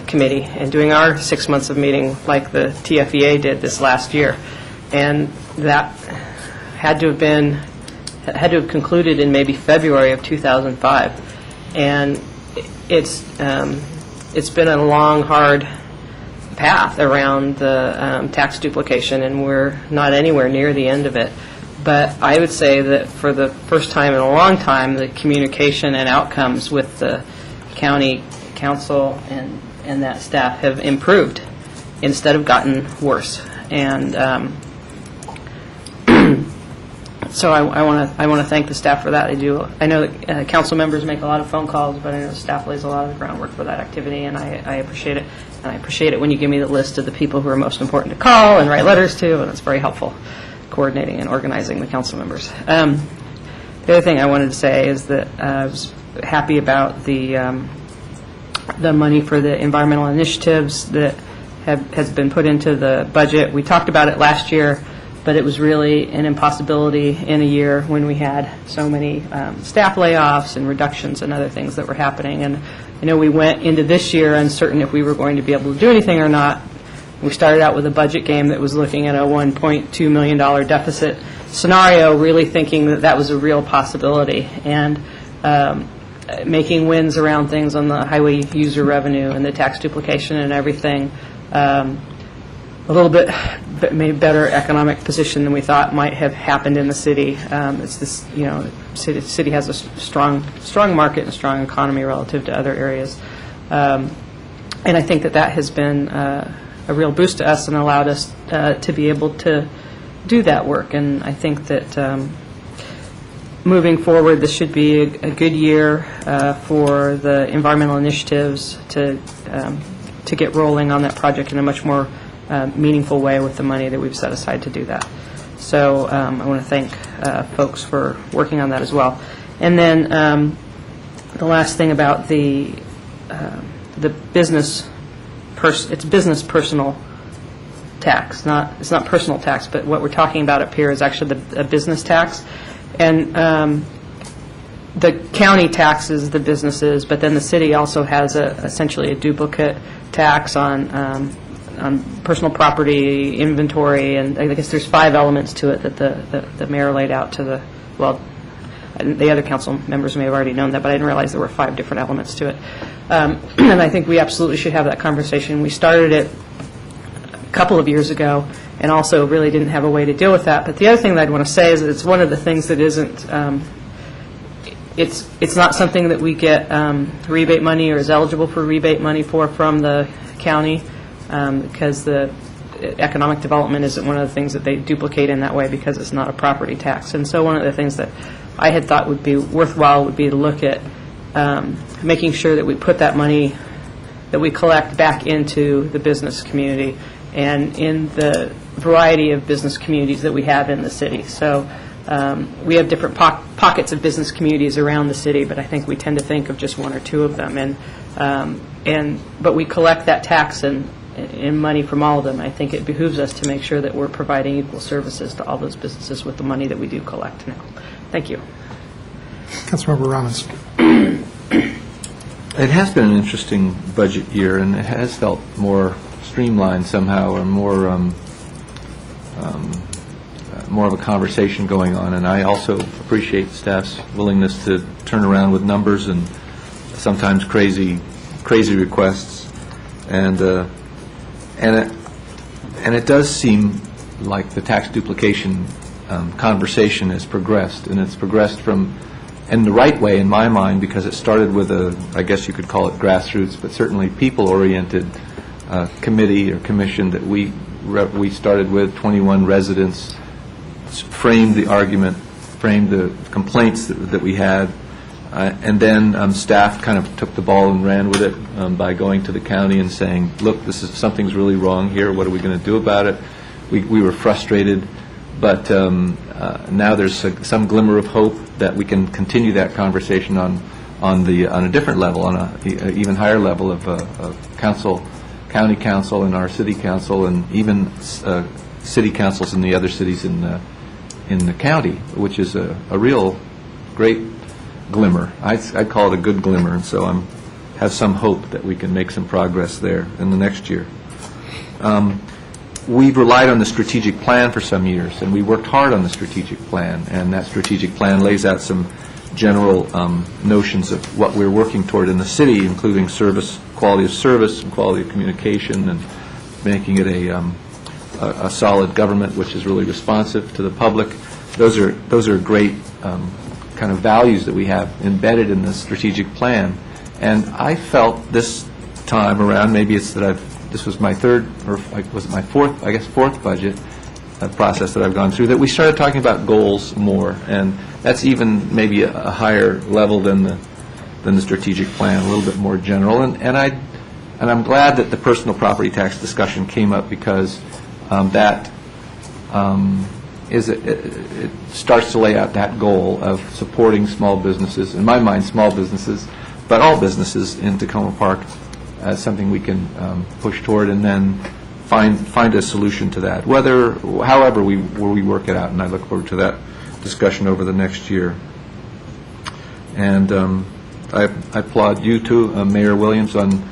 Committee and doing our 6 months of meeting like the TFEA did this last year. And that had to have concluded in maybe February of 2005. And it's been a long, hard path around the tax duplication, and we're not anywhere near the end of it. But I would say that for the first time in a long time, the communication and outcomes with the county council and that staff have improved instead of gotten worse. And so I want to thank the staff for that. I know that council members make a lot of phone calls, but I know the staff lays a lot of the groundwork for that activity, and I appreciate it. And I appreciate it when you give me the list of the people who are most important to call and write letters to, and it's very helpful coordinating and organizing the council members. The other thing I wanted to say is that I was happy about the money for the environmental initiatives that has been put into the budget. We talked about it last year, but it was really an impossibility in a year when we had so many staff layoffs and reductions and other things that were happening. And I know we went into this year uncertain if we were going to be able to do anything or not. We started out with a budget game that was looking at a $1.2 million deficit scenario, really thinking that that was a real possibility. And making wins around things on the highway user revenue and the tax duplication and everything, a little bit maybe better economic position than we thought might have happened in the city. It's this, the city has a strong market and a strong economy relative to other areas. And I think that has been a real boost to us and allowed us to be able to do that work. And I think that moving forward, this should be a good year for the environmental initiatives to get rolling on that project in a much more meaningful way with the money that we've set aside to do that. So I want to thank folks for working on that as well. And then the last thing about the the business, it's business personal tax, it's not personal tax, but what we're talking about up here is actually a business tax. And the county taxes the businesses, but then the city also has essentially a duplicate tax on personal property, inventory, and I guess there's 5 elements to it that the mayor laid out to the, well, the other council members may have already known that, but I didn't realize there were 5 different elements to it. And I think we absolutely should have that conversation. We started it a couple of years ago and also really didn't have a way to deal with that. But the other thing that I'd want to say is that it's one of the things that isn't, it's not something that we get rebate money or is eligible for rebate money from the county, because the economic development isn't one of the things that they duplicate in that way because it's not a property tax. And so one of the things that I had thought would be worthwhile would be to look at making sure that we put that money that we collect back into the business community and in the variety of business communities that we have in the city. So we have different pockets of business communities around the city, but I think we tend to think of just 1 or 2 of them. But we collect that tax and money from all of them. I think it behooves us to make sure that we're providing equal services to all those businesses with the money that we do collect now. Thank you. Councilmember Ramos. It has been an interesting budget year, and it has felt more streamlined somehow, or more of a conversation going on. And I also appreciate staff's willingness to turn around with numbers and sometimes crazy requests. And it does seem like the tax duplication conversation has progressed, and it's progressed in the right way in my mind, because it started with I guess you could call it grassroots, but certainly people-oriented committee or commission that we started with. 21 residents framed the argument, framed the complaints that we had, and then staff kind of took the ball and ran with it by going to the county and saying, look, something's really wrong here, what are we going to do about it? We were frustrated, but now there's some glimmer of hope that we can continue that conversation on a different level, on an even higher level of county council and our city council, and even city councils in the other cities in the county, which is a real great glimmer. I'd call it a good glimmer, and so I have some hope that we can make some progress there in the next year. We've relied on the strategic plan for some years, and we worked hard on the strategic plan, and that strategic plan lays out some general notions of what we're working toward in the city, including quality of service, and quality of communication, and making it a solid government which is really responsive to the public. Those are great kind of values that we have embedded in the strategic plan. And I felt this time around, maybe it's that this was my third, or was it my fourth budget process that I've gone through, that we started talking about goals more, and that's even maybe a higher level than the strategic plan, a little bit more general. And I'm glad that the personal property tax discussion came up, because it starts to lay out that goal of supporting small businesses, in my mind small businesses, but all businesses in Tacoma Park, as something we can push toward, and then find a solution to that, however we work it out. And I look forward to that discussion over the next year. And I applaud you too, Mayor Williams, on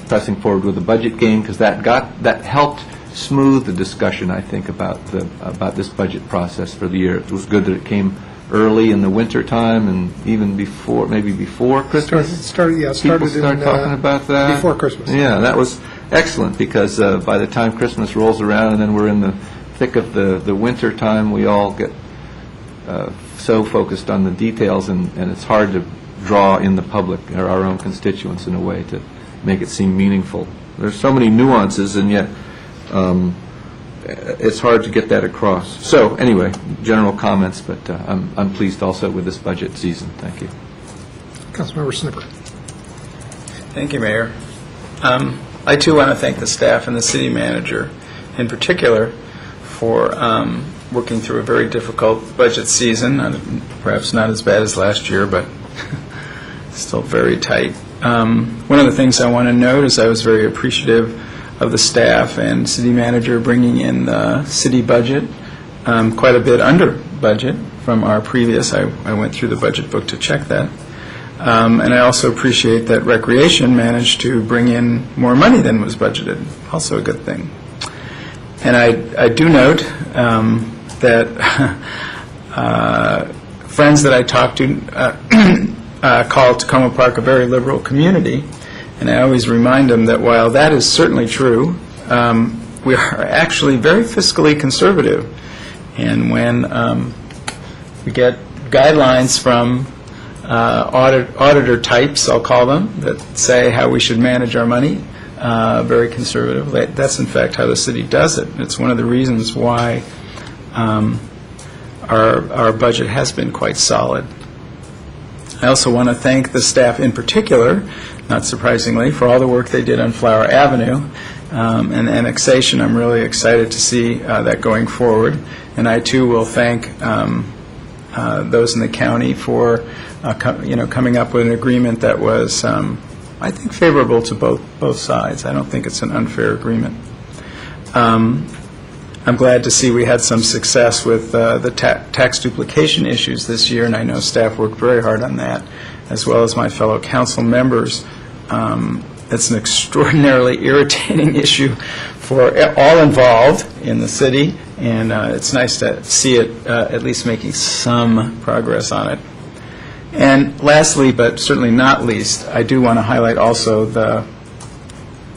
pressing forward with the budget game, because that helped smooth the discussion, I think, about this budget process for the year. It was good that it came early in the winter time, and even before Christmas. Started People started talking about that before Christmas. Yeah, that was excellent, because by the time Christmas rolls around and then we're in the thick of the winter time, we all get so focused on the details, and it's hard to draw in the public or our own constituents in a way to make it seem meaningful. There's so many nuances, and yet it's hard to get that across. So anyway, general comments, but I'm pleased also with this budget season. Thank you. Councilmember Snipper. Thank you, Mayor. I too want to thank the staff and the city manager in particular for working through a very difficult budget season, perhaps not as bad as last year, but still very tight. One of the things I want to note is I was very appreciative of the staff and city manager bringing in the city budget quite a bit under budget from our previous. I went through the budget book to check that. And I also appreciate that Recreation managed to bring in more money than was budgeted, also a good thing. And I do note that friends that I talked to call Tacoma Park a very liberal community, and I always remind them that while that is certainly true, we are actually very fiscally conservative. And when we get guidelines from auditor types, I'll call them, that say how we should manage our money, very conservative. That's in fact how the city does it. It's one of the reasons why our budget has been quite solid. I also want to thank the staff in particular, not surprisingly, for all the work they did on Flower Avenue and annexation. I'm really excited to see that going forward. And I too will thank those in the county for coming up with an agreement that was, I think, favorable to both sides. I don't think it's an unfair agreement. I'm glad to see we had some success with the tax duplication issues this year, and I know staff worked very hard on that, as well as my fellow council members. It's an extraordinarily irritating issue for all involved in the city, and it's nice to see it at least making some progress on it. And lastly, but certainly not least, I do want to highlight also the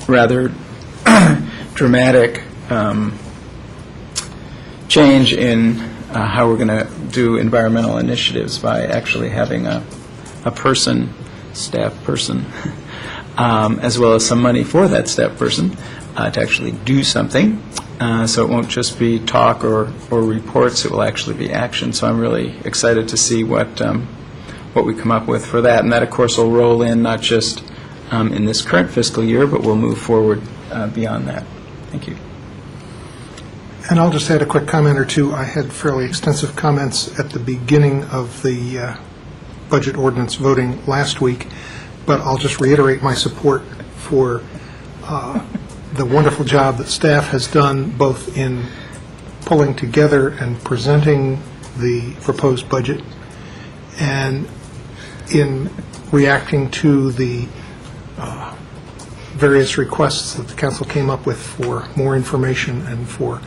rather dramatic change in how we're going to do environmental initiatives by actually having a person, staff person, as well as some money for that staff person to actually do something. So it won't just be talk or reports, it will actually be action. So I'm really excited to see what we come up with for that. And that, of course, will roll in not just in this current fiscal year, but we'll move forward beyond that. Thank you. And I'll just add a quick comment or two. I had fairly extensive comments at the beginning of the budget ordinance voting last week, but I'll just reiterate my support for the wonderful job that staff has done both in pulling together and presenting the proposed budget and in reacting to the various requests that the council came up with for more information and for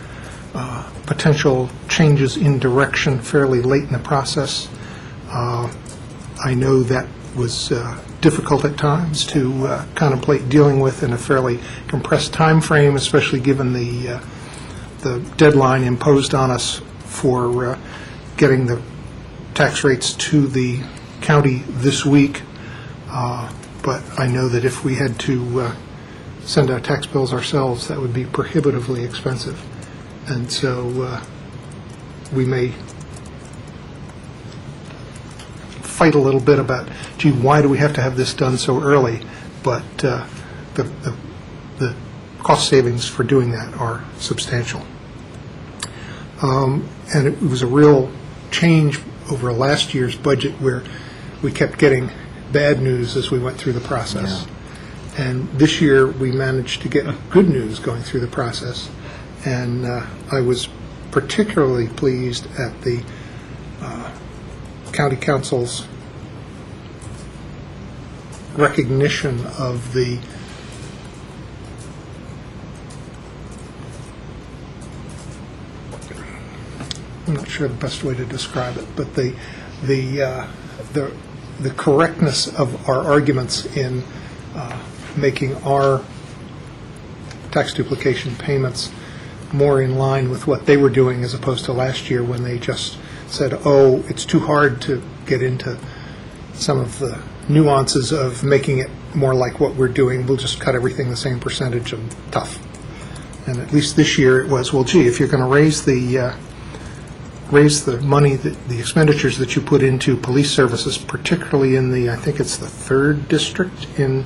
potential changes in direction fairly late in the process. I know that was difficult at times to contemplate dealing with in a fairly compressed time frame, especially given the deadline imposed on us for getting the tax rates to the county this week. But I know that if we had to send out tax bills ourselves, that would be prohibitively expensive. And so we may fight a little bit about, gee, why do we have to have this done so early? But the cost savings for doing that are substantial. And it was a real change over last year's budget where we kept getting bad news as we went through the process. Yeah. And this year we managed to get good news going through the process. And I was particularly pleased at the county council's recognition of the I'm not sure the best way to describe it, but the correctness of our arguments in making our tax duplication payments more in line with what they were doing as opposed to last year when they just said, oh, it's too hard to get into some of the nuances of making it more like what we're doing. We'll just cut everything the same percentage and tough. And at least this year it was, well, gee, if you're going to raise the money, the expenditures that you put into police services, particularly in the, I think it's the 3rd district in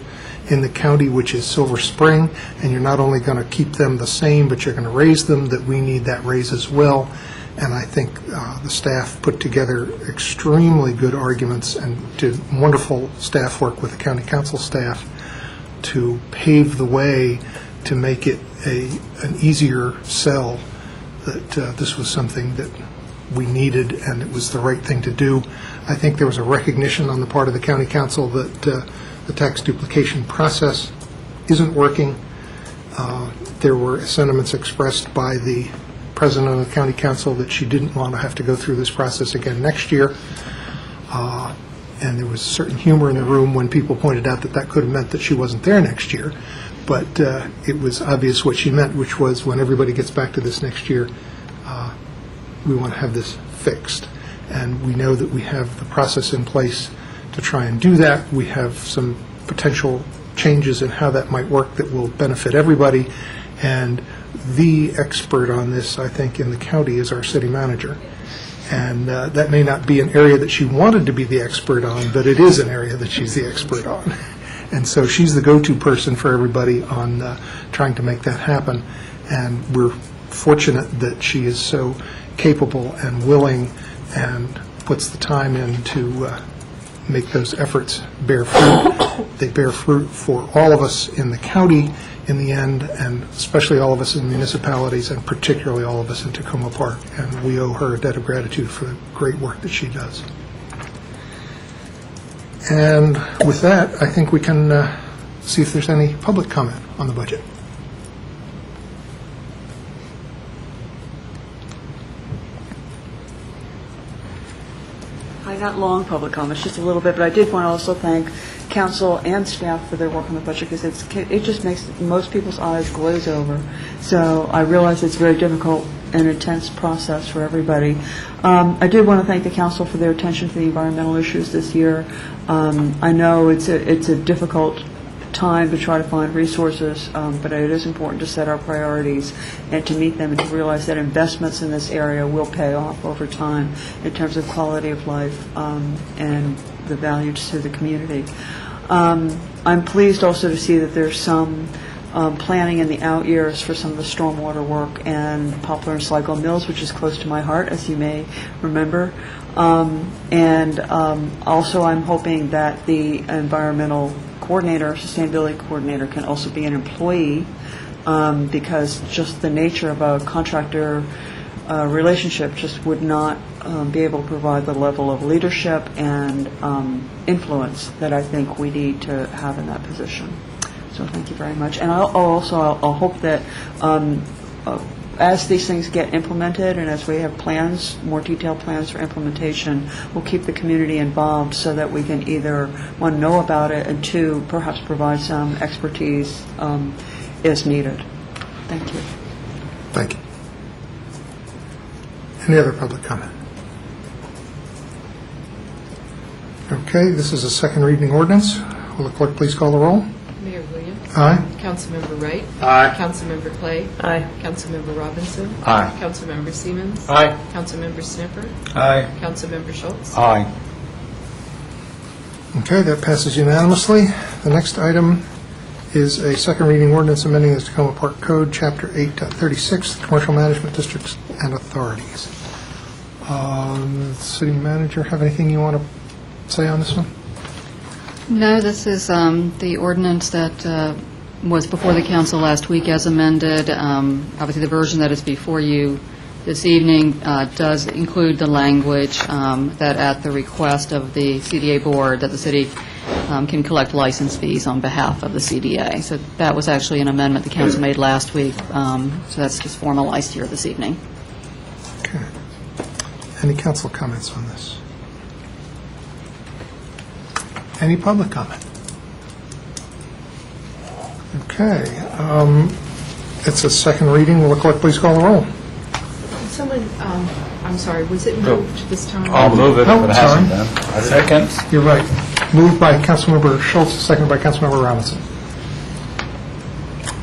the county, which is Silver Spring, and you're not only going to keep them the same, but you're going to raise them, that we need that raise as well. And I think the staff put together extremely good arguments and did wonderful staff work with the county council staff to pave the way to make it an easier sell, that this was something that we needed and it was the right thing to do. I think there was a recognition on the part of the county council that the tax duplication process isn't working. There were sentiments expressed by the president of the county council that she didn't want to have to go through this process again next year. And there was certain humor in the room when people pointed out that that could have meant that she wasn't there next year. But it was obvious what she meant, which was when everybody gets back to this next year, we want to have this fixed. And we know that we have the process in place to try and do that. We have some potential changes in how that might work that will benefit everybody. And the expert on this, I think, in the county is our city manager. And that may not be an area that she wanted to be the expert on, but it is an area that she's the expert on. And so she's the go-to person for everybody on trying to make that happen. And we're fortunate that she is so capable and willing and puts the time in to make those efforts bear fruit. They bear fruit for all of us in the county in the end, and especially all of us in municipalities, and particularly all of us in Tacoma Park. And we owe her a debt of gratitude for the great work that she does. And with that, I think we can see if there's any public comment on the budget. Not long public comments, just a little bit, but I did want to also thank council and staff for their work on the budget, because it just makes most people's eyes glaze over. So I realize it's a very difficult and intense process for everybody. I did want to thank the council for their attention to the environmental issues this year. I know it's a difficult time to try to find resources, but it is important to set our priorities and to meet them and to realize that investments in this area will pay off over time in terms of quality of life and the value to the community. I'm pleased also to see that there's some planning in the out years for some of the stormwater work and Poplar and Sligo Mills, which is close to my heart, as you may remember. And also I'm hoping that the environmental coordinator, sustainability coordinator, can also be an employee, because just the nature of a contractor relationship just would not be able to provide the level of leadership and influence that I think we need to have in that position. So thank you very much. And I'll hope that as these things get implemented and as we have plans, more detailed plans for implementation, we'll keep the community involved so that we can either, one, know about it, and two, perhaps provide some expertise as needed. Thank you. Thank you. Any other public comment? Okay, this is a second reading ordinance. Will the clerk please call the roll? Mayor Williams. Aye. Councilmember Wright. Aye. Councilmember Clay. Aye. Councilmember Robinson. Aye. Councilmember Siemens. Aye. Councilmember Sniffer. Aye. Councilmember Schultz. Aye. Okay, that passes unanimously. The next item is a second reading ordinance amending the Tacoma Park Code, Chapter 8.36, Commercial Management Districts and Authorities. City Manager, have anything you want to say on this one? No, this is the ordinance that was before the council last week as amended. Obviously, the version that is before you this evening does include the language that at the request of the CDA board that the city can collect license fees on behalf of the CDA. So that was actually an amendment the council made last week. So that's just formalized here this evening. Okay. Any council comments on this? Any public comment? Okay. It's a second reading. Will the clerk please call the roll? Someone, I'm sorry, was it moved this time? I'll move it, Oh, but it hasn't been. Second. You're right. Moved by Councilmember Schultz, seconded by Councilmember Robinson.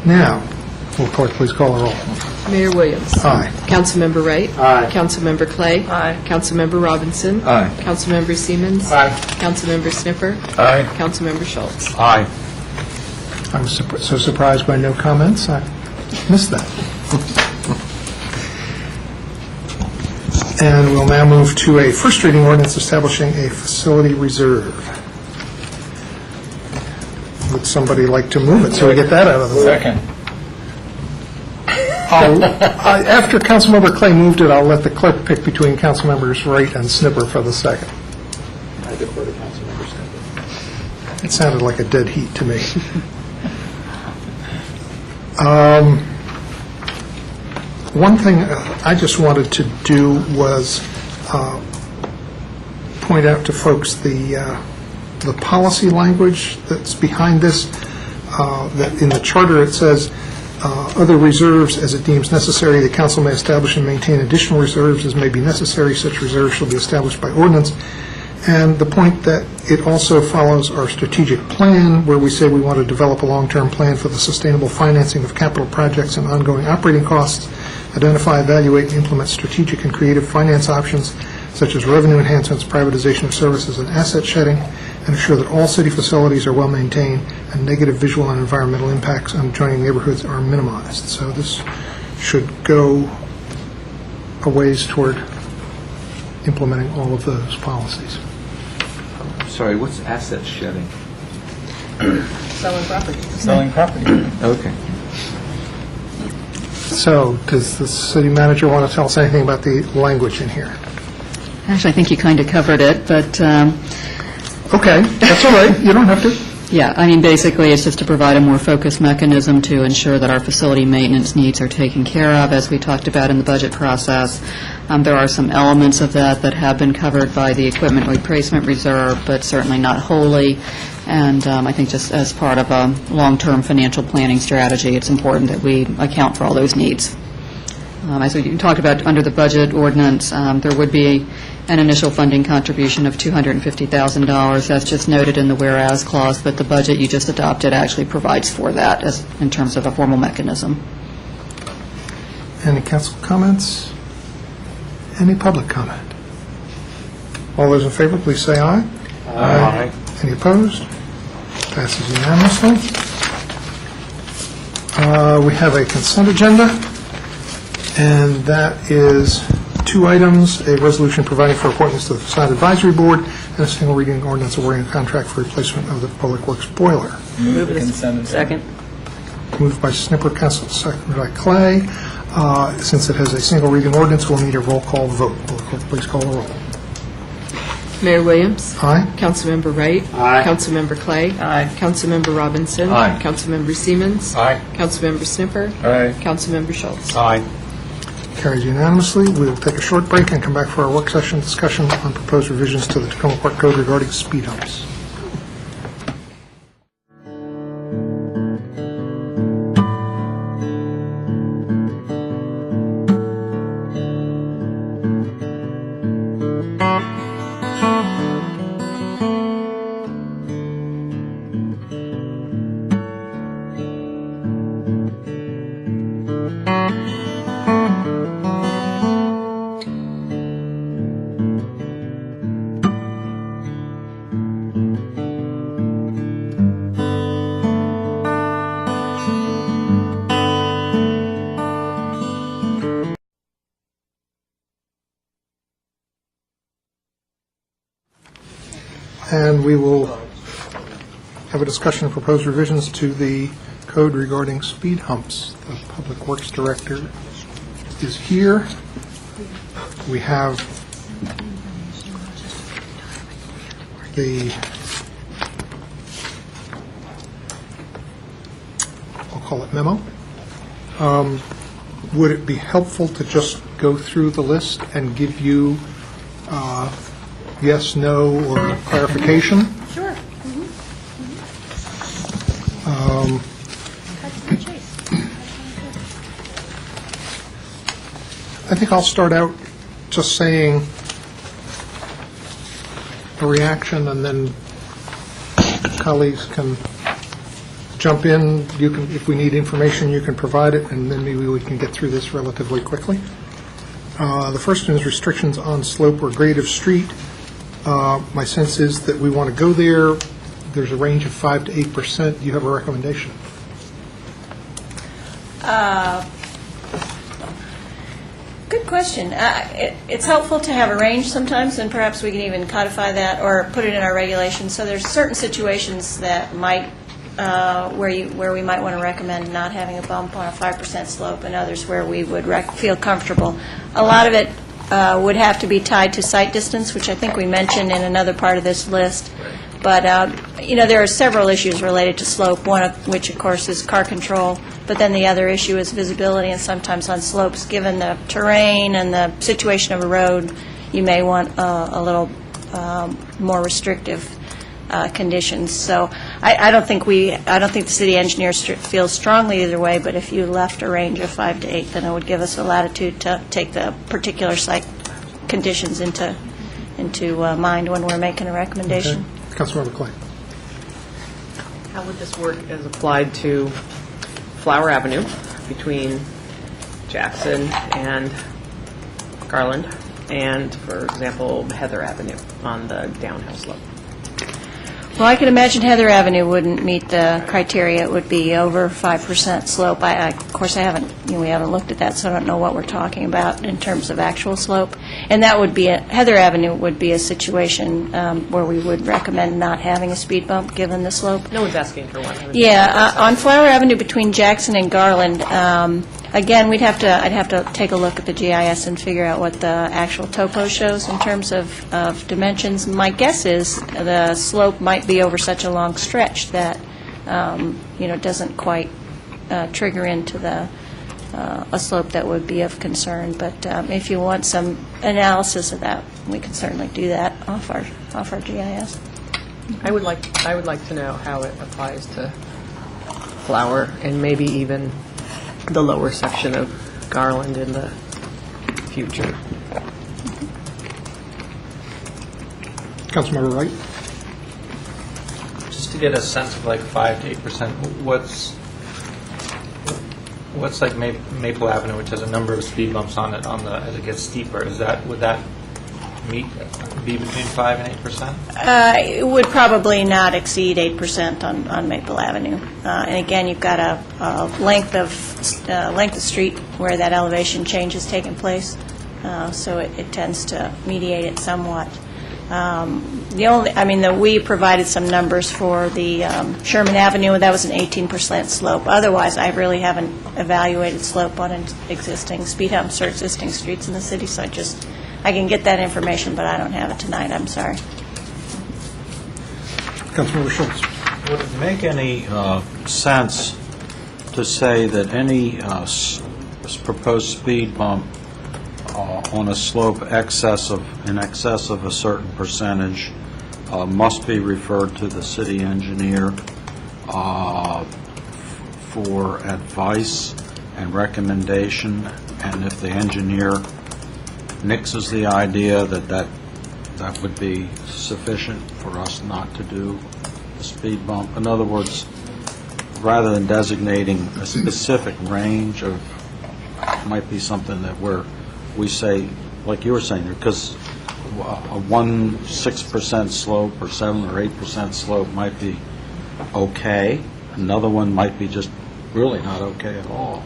Now, will the clerk please call the roll? Mayor Williams. Aye. Councilmember Wright. Aye. Councilmember Clay. Aye. Councilmember Robinson. Aye. Councilmember Siemens. Aye. Councilmember Sniffer. Aye. Councilmember Schultz. Aye. I was so surprised by no comments. I missed that. And we'll now move to a first reading ordinance establishing a facility reserve. Would somebody like to move it so we get that out of the way? Second. After Councilmember Clay moved it, I'll let the clerk pick between Councilmembers Wright and Snipper for the second. I defer to Councilmember Snipper. It sounded like a dead heat to me. One thing I just wanted to do was point out to folks the policy language that's behind this. That in the charter it says, other reserves as it deems necessary, the council may establish and maintain additional reserves as may be necessary. Such reserves shall be established by ordinance. And the point that it also follows our strategic plan, where we say we want to develop a long-term plan for the sustainable financing of capital projects and ongoing operating costs, identify, evaluate, and implement strategic and creative finance options such as revenue enhancements, privatization of services, and asset shedding, and ensure that all city facilities are well-maintained and negative visual and environmental impacts on adjoining neighborhoods are minimized. So this should go a ways toward implementing all of those policies. Sorry, what's asset shedding? Selling property. Selling property. Okay. So does the city manager want to tell us anything about the language in here? Actually, I think you kind of covered it, but, Okay, that's all right. You don't have to. yeah, I mean, basically, it's just to provide a more focused mechanism to ensure that our facility maintenance needs are taken care of, as we talked about in the budget process. There are some elements of that that have been covered by the equipment replacement reserve, but certainly not wholly. And I think just as part of a long-term financial planning strategy, it's important that we account for all those needs. As we talked about under the budget ordinance, there would be an initial funding contribution of $250,000. That's just noted in the whereas clause, but the budget you just adopted actually provides for that as in terms of a formal mechanism. Any council comments? Any public comment? All those in favor, please say aye. Aye. Any opposed? Passes unanimously. We have a consent agenda, and that is 2 items, a resolution providing for appointments to the Facade Advisory Board, and a single reading ordinance awarding a contract for replacement of the Public Works boiler. Move the consent agenda. Second. Moved by Snipper, seconded by Clay. Since it has a single reading ordinance, we'll need a roll call vote. Will the clerk please call the roll? Mayor Williams. Aye. Councilmember Wright. Aye. Councilmember Clay. Aye. Councilmember Robinson. Aye. Councilmember Siemens. Aye. Councilmember Snipper. Aye. Councilmember Schultz. Aye. Carries unanimously. We will take a short break and come back for our work session discussion on proposed revisions to the Tacoma Park Code regarding speed humps. And we will have a discussion of proposed revisions to the code regarding speed humps. The Public Works Director is here. We have the, I'll call it memo. Would it be helpful to just go through the list and give you yes, no, or clarification? Sure. I think I'll start out just saying a reaction, and then colleagues can jump in. You can, if we need information, you can provide it, and then maybe we can get through this relatively quickly. The first one is restrictions on slope or grade of street. My sense is that we want to go there. There's a range of 5 to 8%. Do you have a recommendation? Good question. It's helpful to have a range sometimes, and perhaps we can even codify that or put it in our regulations. So there's certain situations that might, where we might want to recommend not having a bump on a 5% slope, and others where we would feel comfortable. A lot of it would have to be tied to site distance, which I think we mentioned in another part of this list. But, there are several issues related to slope, one of which, of course, is car control. But then the other issue is visibility, and sometimes on slopes, given the terrain and the situation of a road, you may want a little more restrictive conditions. So I don't think the city engineer feels strongly either way, but if you left a range of 5 to 8, then it would give us a latitude to take the particular site conditions into mind when we're making a recommendation. Okay. Councilmember Clay. How would this work as applied to Flower Avenue between Jackson and Garland, and, for example, Heather Avenue on the downhill slope? Well, I can imagine Heather Avenue wouldn't meet the criteria. It would be over 5% slope. Of course, we haven't looked at that, so I don't know what we're talking about in terms of actual slope. And that would be Heather Avenue would be a situation where we would recommend not having a speed bump given the slope. No one's asking for one. Yeah, on Flower Avenue between Jackson and Garland. Again, I'd have to take a look at the GIS and figure out what the actual topo shows in terms of dimensions. My guess is the slope might be over such a long stretch that doesn't quite trigger into a slope that would be of concern. But if you want some analysis of that, we can certainly do that off our GIS. I would like to know how it applies to Flower and maybe even the lower section of Garland in the future. Councilmember Wright. Just to get a sense of like 5 to 8%, what's like Maple Avenue, which has a number of speed bumps on it as it gets steeper? Would that be between 5 and 8%? It would probably not exceed 8% on Maple Avenue. And again, you've got a length of street where that elevation change has taken place, so it tends to mediate it somewhat. We provided some numbers for the Sherman Avenue, and that was an 18% slope. Otherwise, I really haven't evaluated slope on existing speed humps or existing streets in the city, so I can get that information, but I don't have it tonight. I'm sorry. Councilmember Schultz. Would it make any sense to say that any proposed speed bump on a slope in excess of a certain percentage must be referred to the city engineer for advice and recommendation, and if the engineer nixes the idea that would be sufficient for us not to do a speed bump? In other words, rather than designating a specific range of, might be something that we say, like you were saying, because a 6% slope or 7 or 8% slope might be okay. Another one might be just really not okay at all.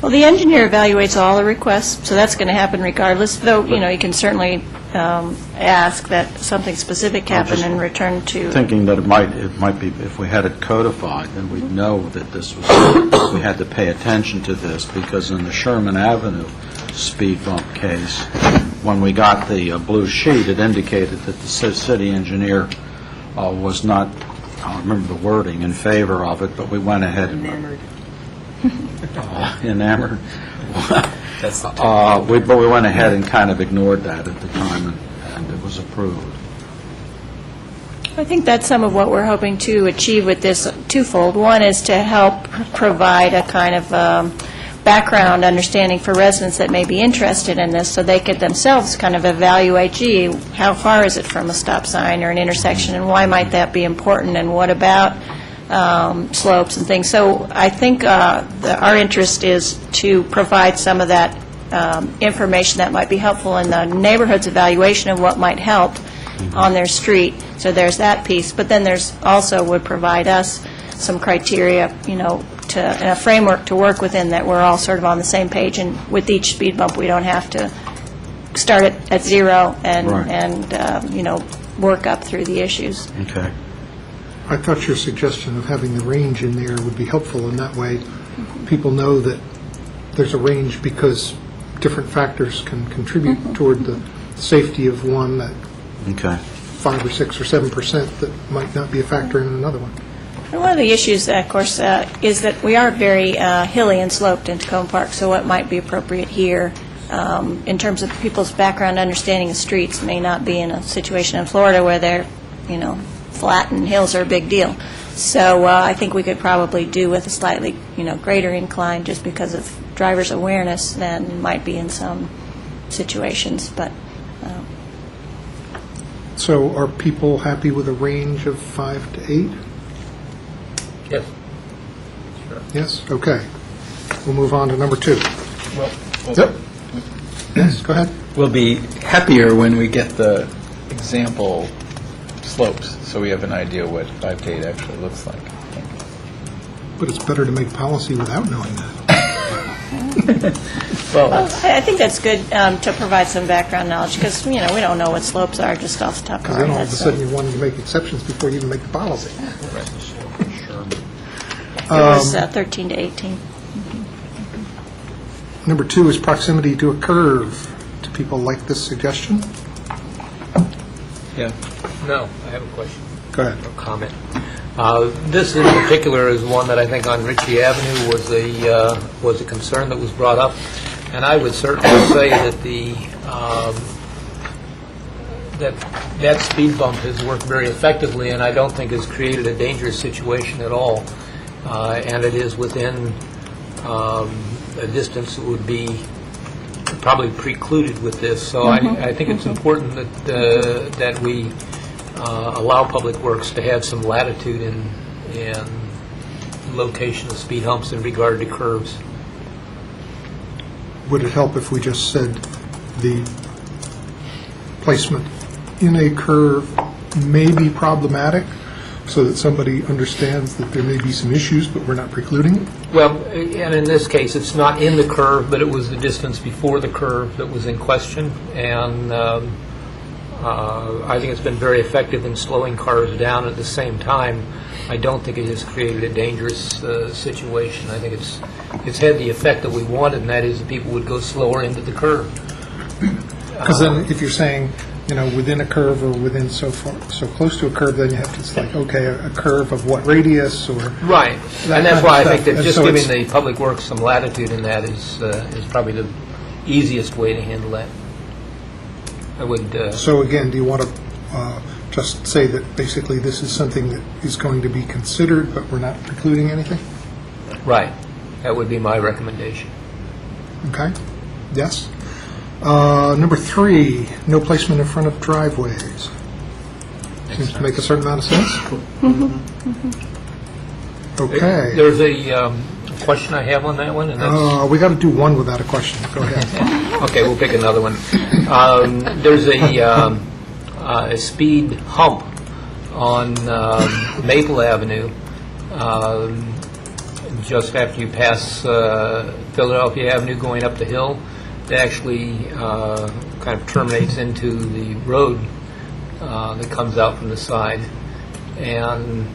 Well, the engineer evaluates all the requests, so that's going to happen regardless, though, you can certainly ask that something specific happen and return to... Thinking that it might be, if we had it codified, then we'd know that this was, we had to pay attention to this, because in the Sherman Avenue speed bump case, when we got the blue sheet, it indicated that the city engineer was not, I don't remember the wording, in favor of it, but we went ahead and... Enamored. But we went ahead and kind of ignored that at the time, and it was approved. I think that's some of what we're hoping to achieve with this twofold. One is to help provide a kind of background understanding for residents that may be interested in this, so they could themselves kind of evaluate, gee, how far is it from a stop sign or an intersection, and why might that be important, and what about slopes and things. So I think our interest is to provide some of that information that might be helpful in the neighborhood's evaluation of what might help on their street. So there's that piece. But then there's also would provide us some criteria, a framework to work within, that we're all sort of on the same page, and with each speed bump, we don't have to start at zero and, work up through the issues. Okay. I thought your suggestion of having the range in there would be helpful. In that way, people know that there's a range because different factors can contribute toward the safety of one that Okay. 5 or 6 or 7% that might not be a factor in another one. And one of the issues, of course, is that we are very hilly and sloped in Tacoma Park, so what might be appropriate here in terms of people's background understanding of streets may not be in a situation in Florida where they're, flat and hills are a big deal. So I think we could probably do with a slightly, greater incline just because of driver's awareness than might be in some situations, but... So are people happy with a range of 5 to 8? Yes. Yes? Okay. We'll move on to number 2. Well, Yep. Yes, go ahead. we'll be happier when we get the example slopes, so we have an idea what 5 to 8 actually looks like. But it's better to make policy without knowing that. Well, I think that's good to provide some background knowledge, because, we don't know what slopes are just off the top of Because our then all of heads. a sudden you're wanting to make exceptions before you even make the policy. It was 13 to 18. Number 2 is proximity to a curve. Do people like this suggestion? yeah. No, I have a question. Go ahead. Or comment. This in particular is one that I think on Ritchie Avenue was a concern that was brought up, and I would certainly say that that speed bump has worked very effectively, and I don't think has created a dangerous situation at all. And it is within a distance that would be probably precluded with this. So I think it's important that we allow Public Works to have some latitude in location of speed humps in regard to curves. Would it help if we just said the placement in a curve may be problematic, so that somebody understands that there may be some issues, but we're not precluding it? Well, and in this case, it's not in the curve, but it was the distance before the curve that was in question, and I think it's been very effective in slowing cars down. At the same time, I don't think it has created a dangerous situation. I think it's had the effect that we wanted, and that is that people would go slower into the curve. Because then if you're saying, within a curve or within so close to a curve, then you have to, it's like, okay, a curve of what radius or... Right, that and that's kind why I of think stuff. that And just so giving it's- the Public Works some latitude in that is probably the easiest way to handle that. I would... So again, do you want to just say that basically this is something that is going to be considered, but we're not precluding anything? Right, that would be my recommendation. Okay? Yes? Number 3, no placement in front of driveways. Seems to make a certain amount of sense. Okay. There's a question I have on that one, and that's... We got to do one without a question. Go ahead. Okay, we'll pick another one. There's a speed hump on Maple Avenue, just after you pass Philadelphia Avenue going up the hill. It actually kind of terminates into the road that comes out from the side. And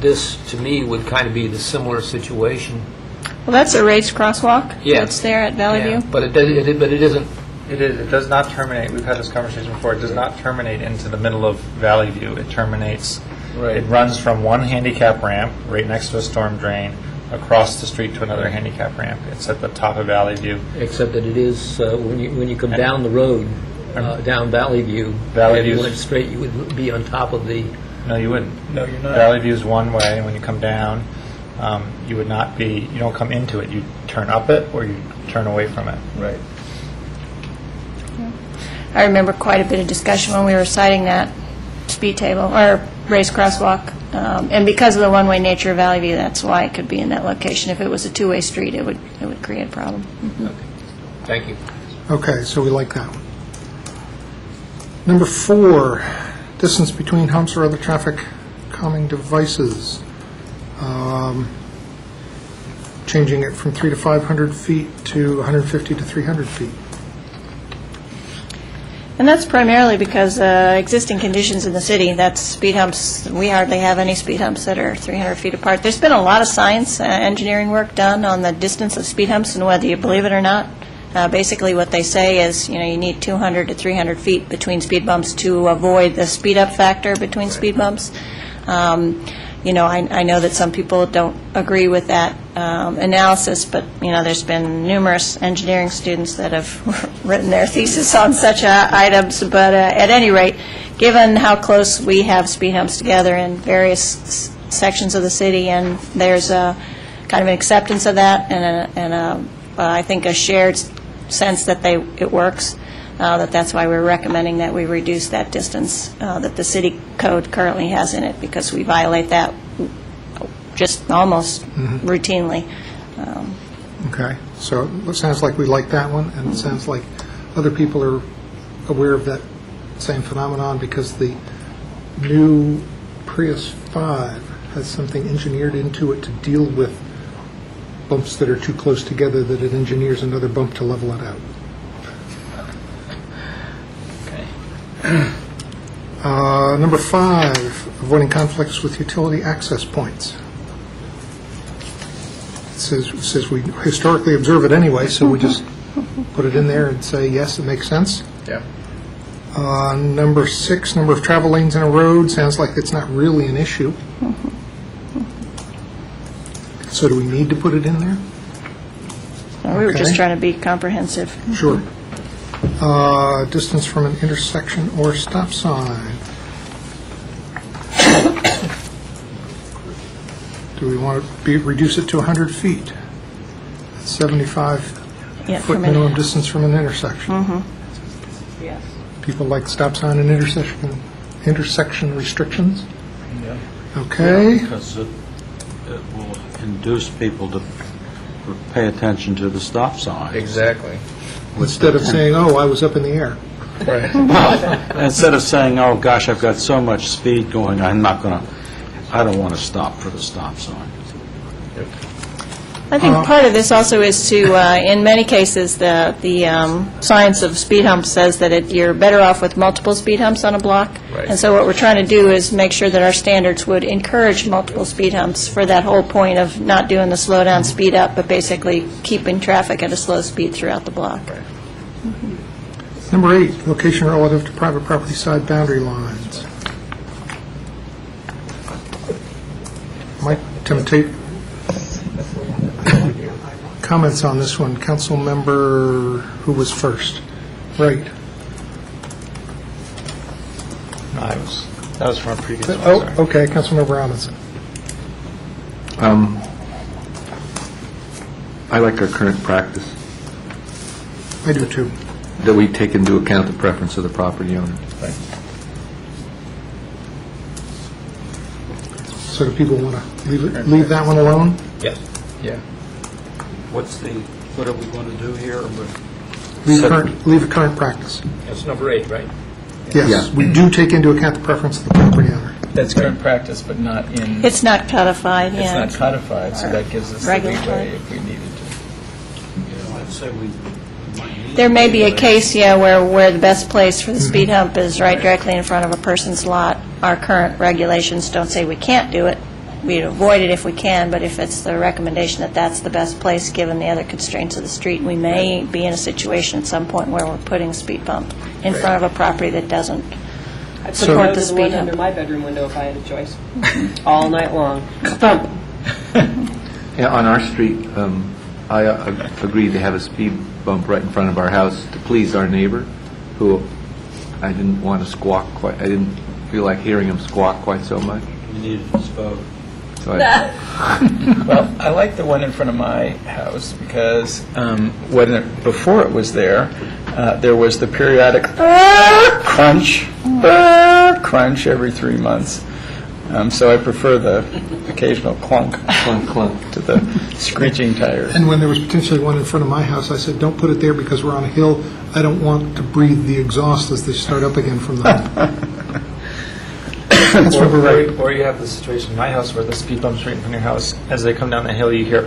this, to me, would kind of be the similar situation. Well, that's a raised crosswalk Yeah. that's there at Valley Yeah, View. but it isn't. It does not terminate, we've had this conversation before, it does not terminate into the middle of Valley View. It terminates, Right. it runs from one handicap ramp right next to a storm drain across the street to another handicap ramp. It's at the top of Valley View. Except that it is, when you come down the road, down Valley View, Valley if you View's- went straight, you would be on top of the... No, you wouldn't. No, you're not. Valley View's one way, and when you come down, you would not be, you don't come into it, you turn up it or you turn away from it. Right. I remember quite a bit of discussion when we were citing that speed table, or raised crosswalk. And because of the one-way nature of Valley View, that's why it could be in that location. If it was a two-way street, it would create a problem. Thank you. Okay, so we like that one. Number 4, distance between humps or other traffic calming devices. changing it from 300 to 500 feet to 150 to 300 feet. And that's primarily because existing conditions in the city, that's speed humps, we hardly have any speed humps that are 300 feet apart. There's been a lot of science, engineering work done on the distance of speed humps, and whether you believe it or not, basically what they say is, you need 200 to 300 feet between speed bumps to avoid the speed-up factor between speed bumps. I know that some people don't agree with that analysis, but, there's been numerous engineering students that have written their thesis on such items. But at any rate, given how close we have speed humps together in various sections of the city, and there's a kind of an acceptance of that and I think a shared sense that it works, that's why we're recommending that we reduce that distance that the city code currently has in it, because we violate that just almost routinely. Okay, so it sounds like we like that one, and it sounds like other people are aware of that same phenomenon, because the new Prius 5 has something engineered into it to deal with bumps that are too close together, that it engineers another bump to level it out. Number 5, avoiding conflicts with utility access points. It says we historically observe it anyway, so we just put it in there and say, yes, it makes sense. Yeah. Number 6, number of travel lanes in a road, sounds like it's not really an issue. So do we need to put it in there? We were just trying to be comprehensive. Sure. Distance from an intersection or stop sign. Do we want to reduce it to 100 feet? 75-foot minimum distance from an intersection. Yes. People like stop sign and intersection restrictions? Yeah. Okay. Because it will induce people to pay attention to the stop sign. Exactly. Instead of saying, oh, I was up in the air. Right. Instead of saying, oh, gosh, I've got so much speed going, I don't want to stop for the stop sign. I think part of this also is to, in many cases, the science of speed humps says that you're better off with multiple speed humps on a block. Right. And so what we're trying to do is make sure that our standards would encourage multiple speed humps for that whole point of not doing the slow down, speed up, but basically keeping traffic at a slow speed throughout the block. Right. Number 8, location relative to private property side boundary lines. Might temptate comments on this one. Council member, who was first? Right. No, that was from a previous one. Oh, sorry. okay, Councilmember Robinson. I like our current practice, I do too. that we take into account the preference of the property owner. So do people want to leave that one alone? Yes. Yeah. What are we going to do here? Leave the current practice. That's number 8, right? Yes, Yeah. we do take into account the preference of the property owner. That's current practice, but not in, It's not codified, it's yeah. not codified, so that gives us the Regulatory. leeway if we needed to. I'd say we There may be a case, where the best place for the speed hump is right directly in front of a person's lot. Our current regulations don't say we can't do it. We'd avoid it if we can, but if it's the recommendation that that's the best place, given the other constraints of the street, we may be in a situation at some point where we're putting a speed bump in front of a property that doesn't support the speed under hump. my bedroom window if I had a choice, all night long. Thump. Yeah, on our street, I agree to have a speed bump right in front of our house to please our neighbor, who I didn't want to squawk quite, I didn't feel like hearing him squawk quite so much. We needed his vote. So Well, I like the one in front of my house because before it was there was the periodic crunch every 3 months. So I prefer the occasional clunk, clunk, clunk to the screeching tires. And when there was potentially one in front of my house, I said, don't put it there because we're on a hill. I don't want to breathe the exhaust as they start up again from the hump. Councilmember Wright. Or you have the situation in my house where the speed bumps right in front of your house. As they come down the hill, you hear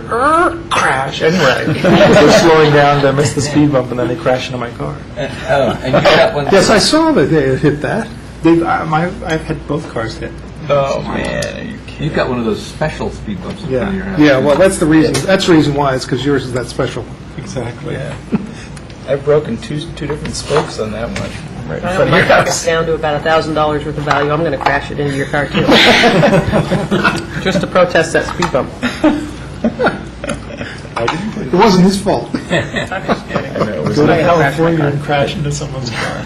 crash and wreck. They're slowing down to miss the speed bump, and then they crash into my car. And you got one. Yes, I saw that they had hit that. I've had both cars hit. Oh, man. Are you kidding? You've got one of those special speed bumps in front of your house. Yeah, well, that's the reason. That's the reason why, it's because yours is that special. Exactly. Yeah. I've broken two different spokes on that one. Right in front of My your car house. gets down to about $1,000 worth of value. I'm going to crash it into your car, too. Just to protest that speed bump. It wasn't his fault. I know, it was Go to like- California and crash into someone's car.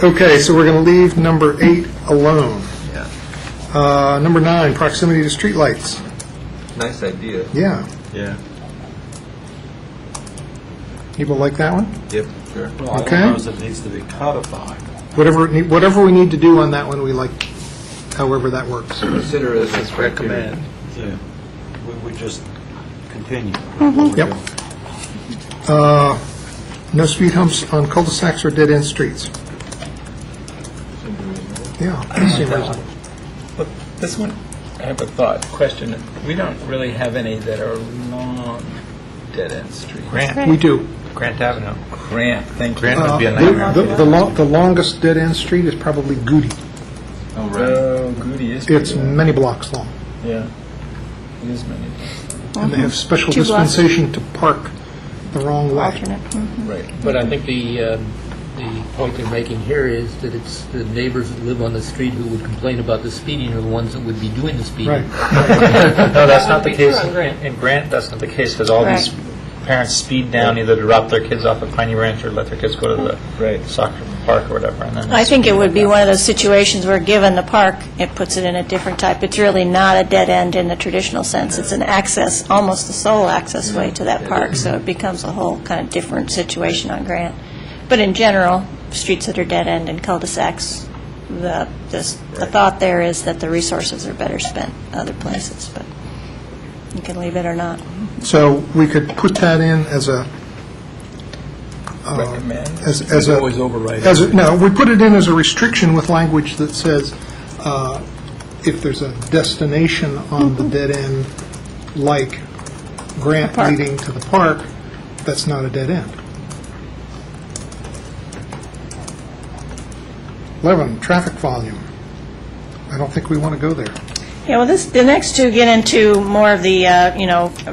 Okay, so we're going to leave number 8 alone. Yeah. Number 9, proximity to streetlights. Nice idea. Yeah. Yeah. People like that one? Yep, sure. Okay. It needs to be codified. Whatever we need to do on that one, we like, however that works. Consider it as Recommend. Yeah. We just continue. Yep. No speed humps on cul-de-sacs or dead-end streets. Yeah, that seems reasonable. But this one, I have a question. We don't really have any that are long dead-end streets. Grant. We do. Grant Avenue. Grant, thank you. Grant would be a nightmare. The longest dead-end street is probably Goody. Oh, right. Oh, Goody is It's pretty long. many blocks long, Yeah. It is many. and they have special 2 blocks. dispensation to park the wrong way. Alternate. Right. But I think the point they're making here is that it's the neighbors that live on the street who would complain about the speeding are the ones that would be doing the speeding. Right. No, that's not the case in Grant. In Grant, that's not the case, because all these parents speed down either to drop their kids off at Piney Ranch or let their kids go to the soccer park or whatever. And then I think it would be one of those situations where, given the park, it puts it in a different type. It's really not a dead end in the traditional sense. It's an access, almost the sole access way to that park, so it becomes a whole kind of different situation on Grant. But in general, streets that are dead end and cul-de-sacs, the thought there is that the resources are better spent other places, but you can leave it or not. So we could put that in as a... Recommend. As a... always override As no, we put it in as a restriction with language that says, if there's a destination on the dead end, like Grant leading to the park, that's not a dead end. 11, traffic volume. I don't think we want to go there. Yeah, well, the next two get into more of the,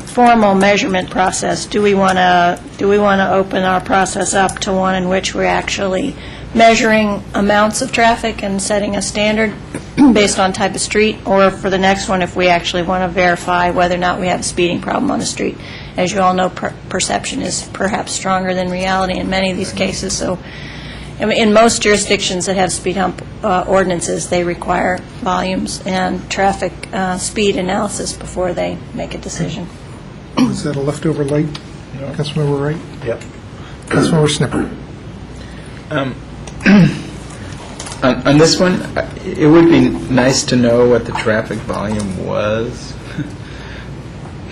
formal measurement process. Do we want to open our process up to one in which we're actually measuring amounts of traffic and setting a standard based on type of street? Or for the next one, if we actually want to verify whether or not we have a speeding problem on the street? As you all know, perception is perhaps stronger than reality in many of these cases, so in most jurisdictions that have speed hump ordinances, they require volumes and traffic speed analysis before they make a decision. Is that a leftover light? No. Councilmember Wright? Yep. Councilmember Snipper? On this one, it would be nice to know what the traffic volume was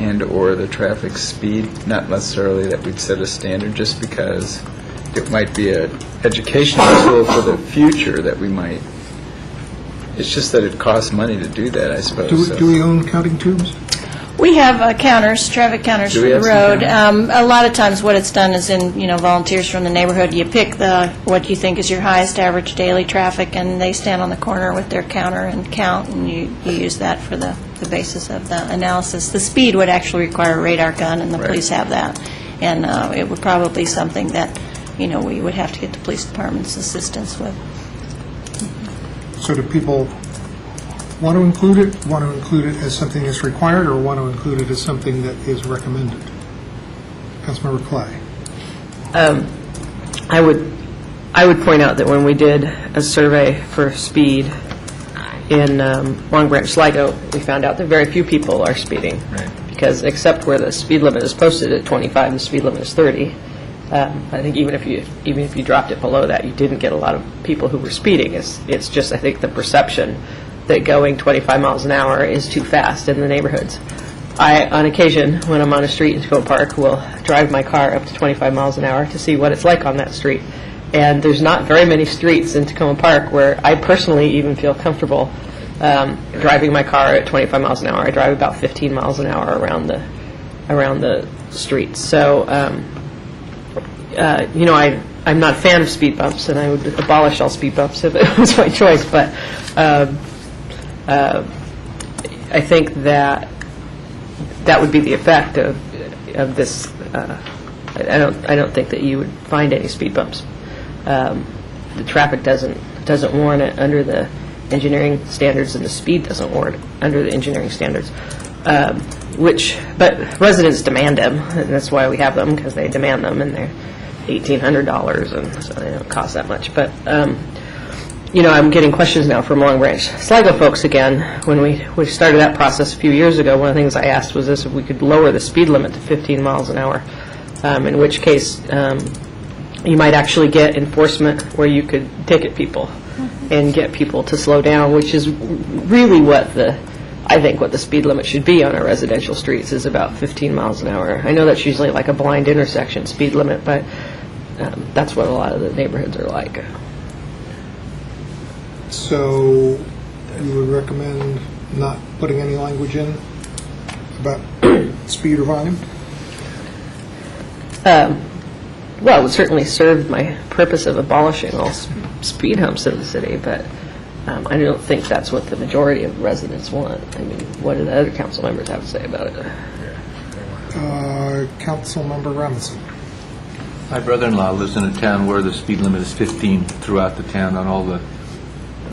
and/or the traffic speed, not necessarily that we'd set a standard, just because it might be an educational tool for the future that we might, it's just that it costs money to do that, I suppose. Do we own counting tubes? We have counters, traffic counters Do for we the have some road. A lot of times what it's done is in, volunteers from the neighborhood, you pick what you think is your highest average daily traffic, and they stand on the corner with their counter and count, and you use that for the basis of the analysis. The speed would actually require a radar gun, and the police have that. And it would probably be something that, we would have to get the police department's assistance with. So do people want to include it as something that's required, or want to include it as something that is recommended? Councilmember Clay? I would point out that when we did a survey for speed in Long Branch, Sligo, we found out that very few people are speeding. Right. Because except where the speed limit is posted at 25, the speed limit is 30. I think even if you dropped it below that, you didn't get a lot of people who were speeding. It's just, I think, the perception that going 25 miles an hour is too fast in the neighborhoods. I, on occasion, when I'm on a street in Tacoma Park, will drive my car up to 25 miles an hour to see what it's like on that street. And there's not very many streets in Tacoma Park where I personally even feel comfortable driving my car at 25 miles an hour. I drive about 15 miles an hour around the streets. So, I'm not a fan of speed bumps, and I would abolish all speed bumps if it was my choice. But I think that would be the effect of this. I don't think that you would find any speed bumps. The traffic doesn't warrant it under the engineering standards, and the speed doesn't warrant it under the engineering standards. But residents demand them, and that's why we have them, because they demand them, and they're $1,800, and so they don't cost that much. But I'm getting questions now from Long Branch Sligo folks again. When we started that process a few years ago, one of the things I asked was this: if we could lower the speed limit to 15 miles an hour, in which case you might actually get enforcement where you could ticket people and get people to slow down, which is really what the speed limit should be on our residential streets, is about 15 miles an hour. I know that's usually like a blind intersection speed limit, but that's what a lot of the neighborhoods are like. So you would recommend not putting any language in about speed or volume? Well, it would certainly serve my purpose of abolishing all speed humps in the city, but I don't think that's what the majority of residents want. I mean, what do the other council members have to say about it? Councilmember Robinson. My brother-in-law lives in a town where the speed limit is 15 throughout the town on all the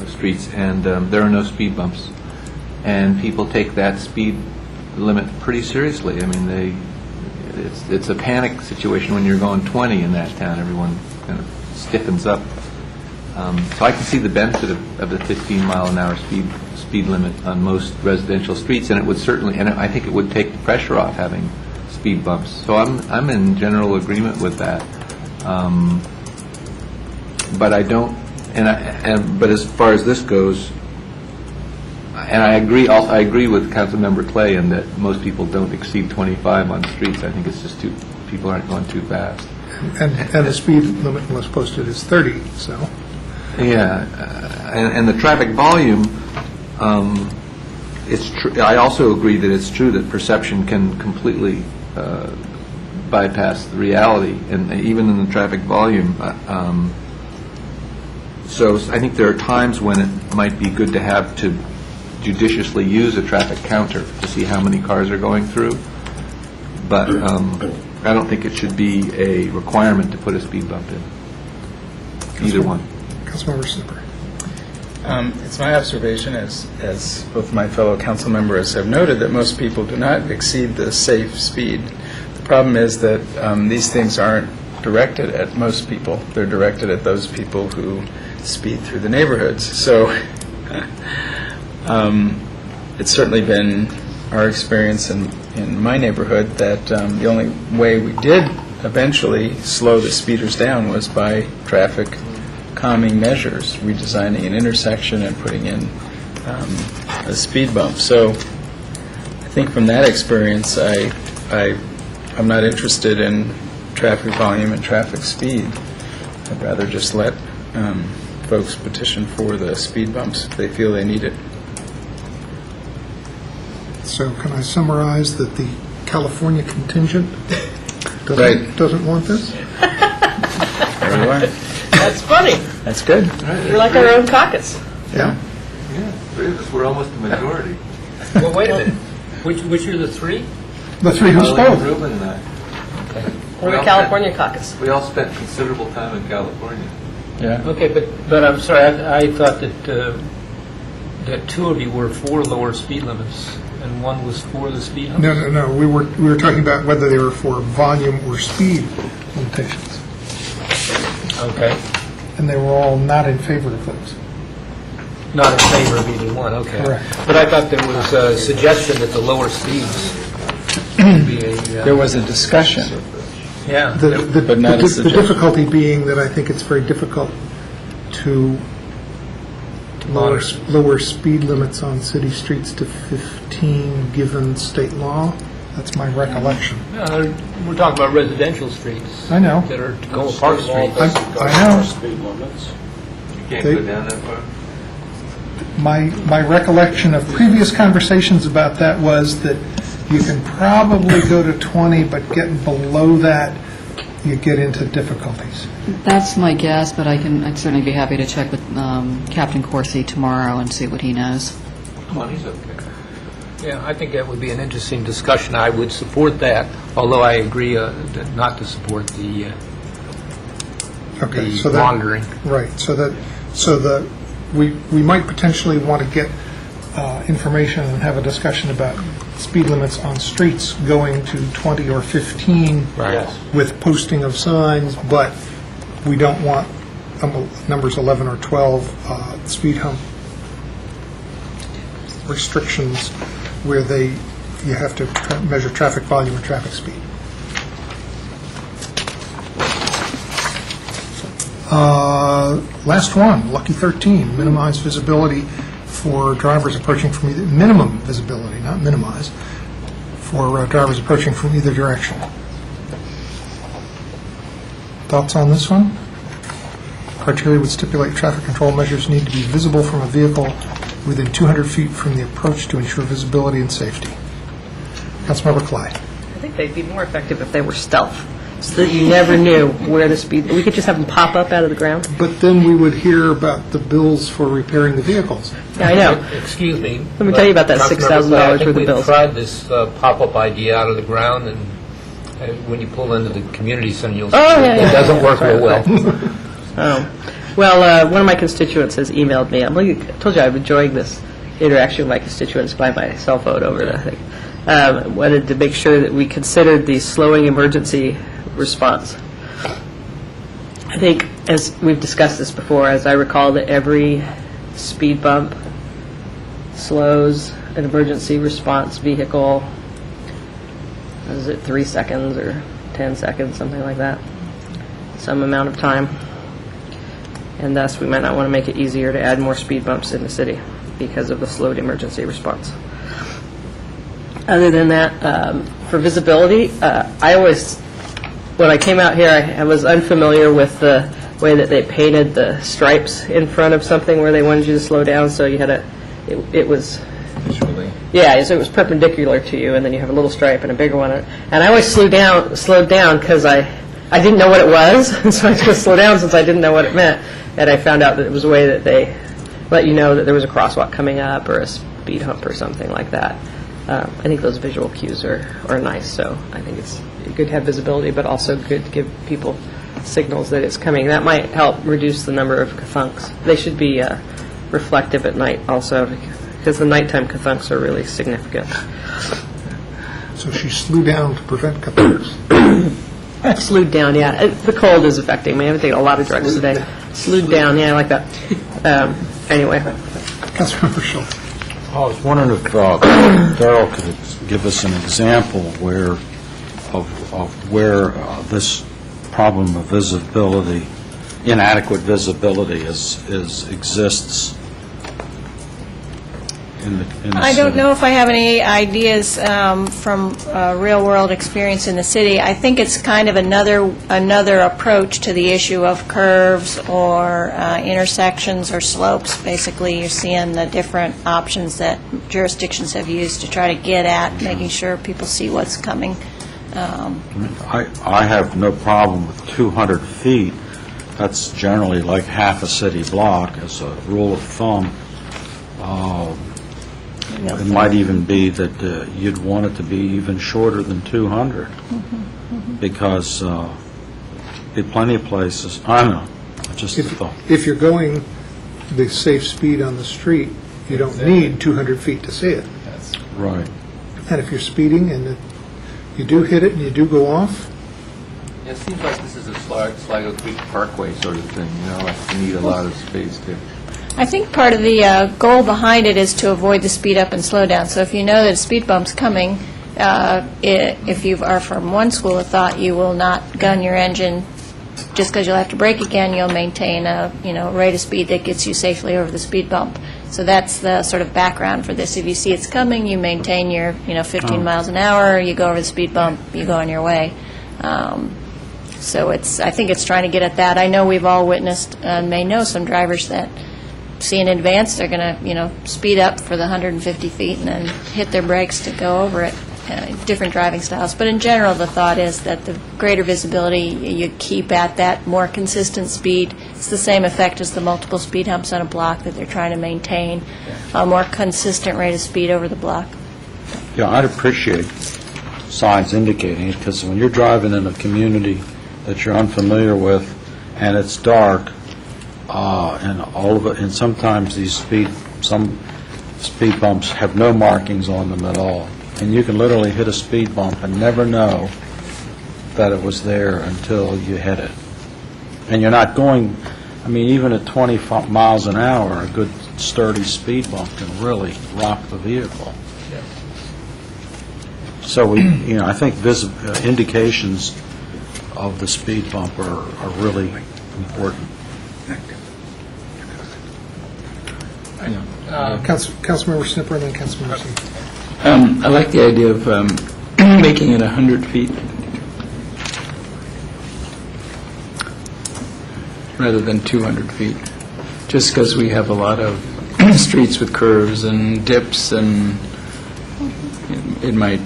streets, and there are no speed bumps. And people take that speed limit pretty seriously. I mean, it's a panic situation when you're going 20 in that town. Everyone kind of stiffens up. So I can see the benefit of the 15-mile-an-hour speed limit on most residential streets, and it would certainly, and I think it would take the pressure off having speed bumps. So I'm in general agreement with that. But I don't, but as far as this goes, and I agree with Councilmember Clay in that most people don't exceed 25 on streets. I think it's just people aren't going too fast. And the speed limit unless posted is 30, so. Yeah, and the traffic volume, it's true. I also agree that it's true that perception can completely bypass the reality, and even in the traffic volume. So I think there are times when it might be good to judiciously use a traffic counter to see how many cars are going through, but I don't think it should be a requirement to put a speed bump in. Either one. Councilmember Snipper. It's my observation, as both my fellow council members have noted, that most people do not exceed the safe speed. The problem is that these things aren't directed at most people. They're directed at those people who speed through the neighborhoods. So it's certainly been our experience in my neighborhood that the only way we did eventually slow the speeders down was by traffic calming measures, redesigning an intersection and putting in a speed bump. So I think from that experience, I'm not interested in traffic volume and traffic speed. I'd rather just let folks petition for the speed bumps if they feel they need it. So can I summarize that the California contingent Right. doesn't want this? Very well. That's funny. That's good. We're like our own caucus. Yeah. Yeah, three of us, we're almost a majority. Well, wait a minute. Which are the three? The three who spoke. Ruben and I. We're the California caucus. We all spent considerable time in California. Yeah. Okay, but I'm sorry, I thought that two of you were for lower speed limits, and one was for the speed humps? No. We were talking about whether they were for volume or speed limitations. Okay. And they were all not in favor of those. Not in favor of either one, okay. Correct. But I thought there was a suggestion that the lower speeds would be a... There was a discussion. Yeah. But not a The suggestion. difficulty being that I think it's very difficult to lower speed limits on city streets to 15 given state law. That's my recollection. We're talking about residential streets. I know. That are Tacoma Park streets. I know. You can't They- go down that far? My recollection of previous conversations about that was that you can probably go to 20, but getting below that, you get into difficulties. That's my guess, but I'd certainly be happy to check with Captain Corsi tomorrow and see what he knows. 20's okay. Yeah, I think that would be an interesting discussion. I would support that, although I agree not to support the Okay, the so that, monitoring. right, we might potentially want to get information and have a discussion about speed limits on streets going to 20 or 15 Right. with posting of signs, but we don't want numbers 11 or 12 speed hump restrictions where you have to measure traffic volume or traffic speed. Last one, Lucky 13, minimize visibility for drivers approaching from either, minimum visibility, not minimize, for drivers approaching from either direction. Thoughts on this one? Criteria would stipulate traffic control measures need to be visible from a vehicle within 200 feet from the approach to ensure visibility and safety. Councilmember Clay. I think they'd be more effective if they were stealth, so that you never knew where the speed, we could just have them pop up out of the ground. But then we would hear about the bills for repairing the vehicles. Yeah, I know. Excuse me. Let me tell you about that $6,000 worth of I think we've bills. tried this pop-up idea out of the ground, and when you pull into the community center, you'll see yeah. it doesn't work real well. Well, one of my constituents has emailed me. I told you I'm enjoying this interaction with my constituents by my cell phone over the thing. Wanted to make sure that we considered the slowing emergency response. I think, as we've discussed this before, as I recall, that every speed bump slows an emergency response vehicle, is it 3 seconds or 10 seconds, something like that, some amount of time. And thus, we might not want to make it easier to add more speed bumps in the city because of the slowed emergency response. Other than that, for visibility, when I came out here, I was unfamiliar with the way that they painted the stripes in front of something where they wanted you to slow down, so you had it was... Visually. Yeah, so it was perpendicular to you, and then you have a little stripe and a bigger one. And I always slowed down because I didn't know what it was, so I just slowed down since I didn't know what it meant. And I found out that it was a way that they let you know that there was a crosswalk coming up or a speed hump or something like that. I think those visual cues are nice, so I think it's good to have visibility, but also good to give people signals that it's coming. That might help reduce the number of kathunks. They should be reflective at night also, because the nighttime kathunks are really significant. So she slew down to prevent kathunks. Slewed down, yeah. The cold is affecting me. I've taken a lot of drugs today. Slewed down, yeah, I like that. Anyway. Councilmember Schultz. I was wondering if Darrell could give us an example where this problem of visibility, inadequate visibility, exists in the I don't city. know if I have any ideas from real-world experience in the city. I think it's kind of another approach to the issue of curves or intersections or slopes. Basically, you're seeing the different options that jurisdictions have used to try to get at making sure people see what's coming. I have no problem with 200 feet. That's generally like half a city block as a rule of thumb. It might even be that you'd want it to be even shorter than 200, because be plenty of places. I don't know. Just a thought. If you're going the safe speed on the street, you don't need 200 feet to see it. Right. And if you're speeding and you do hit it and you do go off, Yeah, it seems like this is a Sligo Creek Parkway sort of thing, you know, like you need a lot of space to... I think part of the goal behind it is to avoid the speed up and slow down. So if you know that a speed bump's coming, if you are from one school of thought, you will not gun your engine just because you'll have to brake again. You'll maintain a rate of speed that gets you safely over the speed bump. So that's the sort of background for this. If you see it's coming, you maintain your 15 miles an hour, you go over the speed bump, you go on your way. So I think it's trying to get at that. I know we've all witnessed and may know some drivers that see in advance they're going to, speed up for the 150 feet and then hit their brakes to go over it. Different driving styles. But in general, the thought is that the greater visibility, you keep at that more consistent speed. It's the same effect as the multiple speed humps on a block, that they're trying to maintain a more consistent rate of speed over the block. Yeah, I'd appreciate signs indicating it, because when you're driving in a community that you're unfamiliar with and it's dark, and all of it, and sometimes some speed bumps have no markings on them at all, and you can literally hit a speed bump and never know that it was there until you hit it. And you're not going, even at 20 miles an hour, a good sturdy speed bump can really rock the vehicle. So I think indications of the speed bump are really important. Councilmember Snipper and then Councilmember Singh. I like the idea of making it 100 feet rather than 200 feet, just because we have a lot of streets with curves and dips, and it might.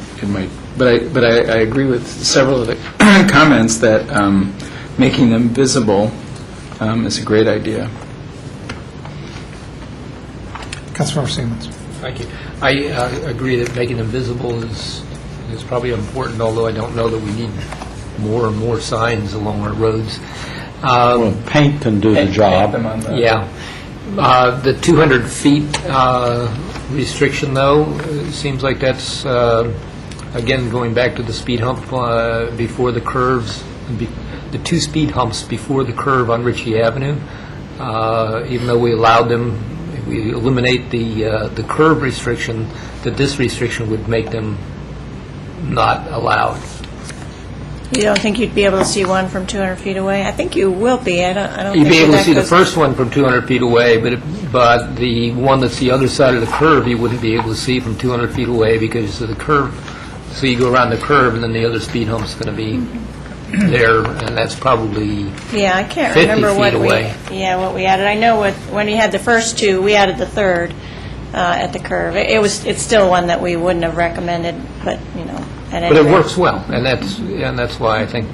But I agree with several of the comments that making them visible is a great idea. Councilmember Siemens. Thank you. I agree that making them visible is probably important, although I don't know that we need more and more signs along our roads. Well, paint can do the job. Yeah. The 200 feet restriction, though, seems like that's, again, going back to the speed hump before the curves, the two speed humps before the curve on Ritchie Avenue, even though we allowed them. If we eliminate the curve restriction, that this restriction would make them not allowed. You don't think you'd be able to see one from 200 feet away? I think you will be. I don't You'd think be able to that see the goes- first one from 200 feet away, but the one that's the other side of the curve, you wouldn't be able to see from 200 feet away because of the curve. So you go around the curve, and then the other speed hump's going to be there, and that's probably Yeah, I can't 50 remember what feet away. what we added. I know when we had the first two, we added the third at the curve. It's still one that we wouldn't have recommended, but at any But it rate. works well, and that's why I think,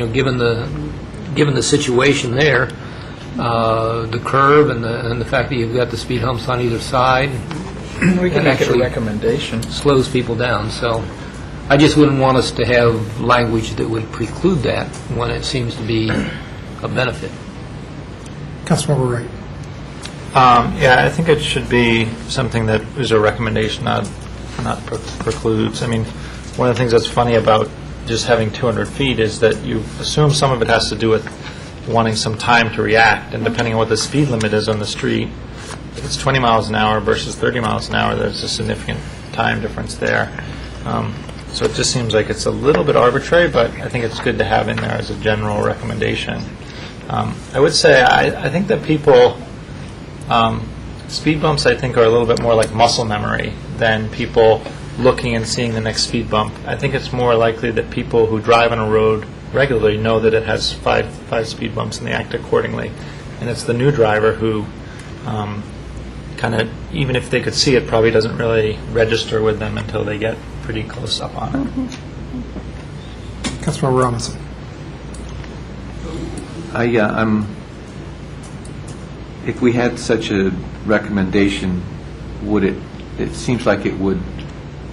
given the situation there, the curve and the fact that you've got the speed humps on either side, We can it make it a actually recommendation. slows people down. So I just wouldn't want us to have language that would preclude that when it seems to be a benefit. Councilmember Wright. Yeah, I think it should be something that is a recommendation, not precludes. One of the things that's funny about just having 200 feet is that you assume some of it has to do with wanting some time to react, and depending on what the speed limit is on the street, if it's 20 miles an hour versus 30 miles an hour, there's a significant time difference there. So it just seems like it's a little bit arbitrary, but I think it's good to have in there as a general recommendation. I would say I think that people, speed bumps I think are a little bit more like muscle memory than people looking and seeing the next speed bump. I think it's more likely that people who drive on a road regularly know that it has five speed bumps and they act accordingly. And it's the new driver who kind of, even if they could see it, probably doesn't really register with them until they get pretty close up on it. Councilmember Robinson. If we had such a recommendation, it seems like it would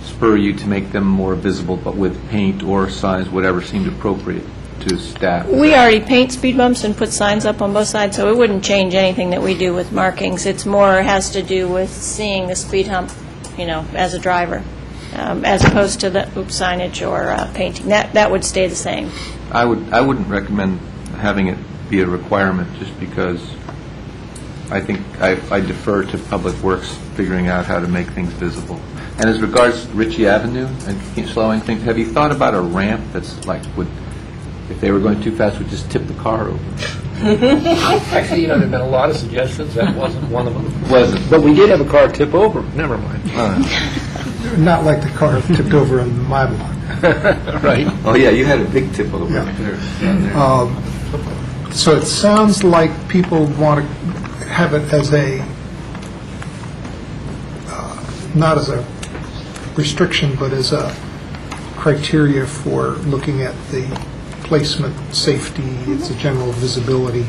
spur you to make them more visible, but with paint or signs, whatever seemed appropriate to staff. We already paint speed bumps and put signs up on both sides, so it wouldn't change anything that we do with markings. It's more has to do with seeing the speed hump, as a driver, as opposed to the signage or painting. That would stay the same. I wouldn't recommend having it be a requirement, just because I think I defer to Public Works figuring out how to make things visible. And as regards Ritchie Avenue and slowing things, have you thought about a ramp that's like if they were going too fast, would just tip the car over? Actually, there've been a lot of suggestions. That wasn't one of them. Wasn't. But we did have a car tip over. Never mind. Not like the car tipped over on my block. Right. Oh, yeah, you had a big tip over Yeah. there. Down there. So it sounds like people want to have it as not as a restriction, but as a criteria for looking at the placement, safety, it's a general visibility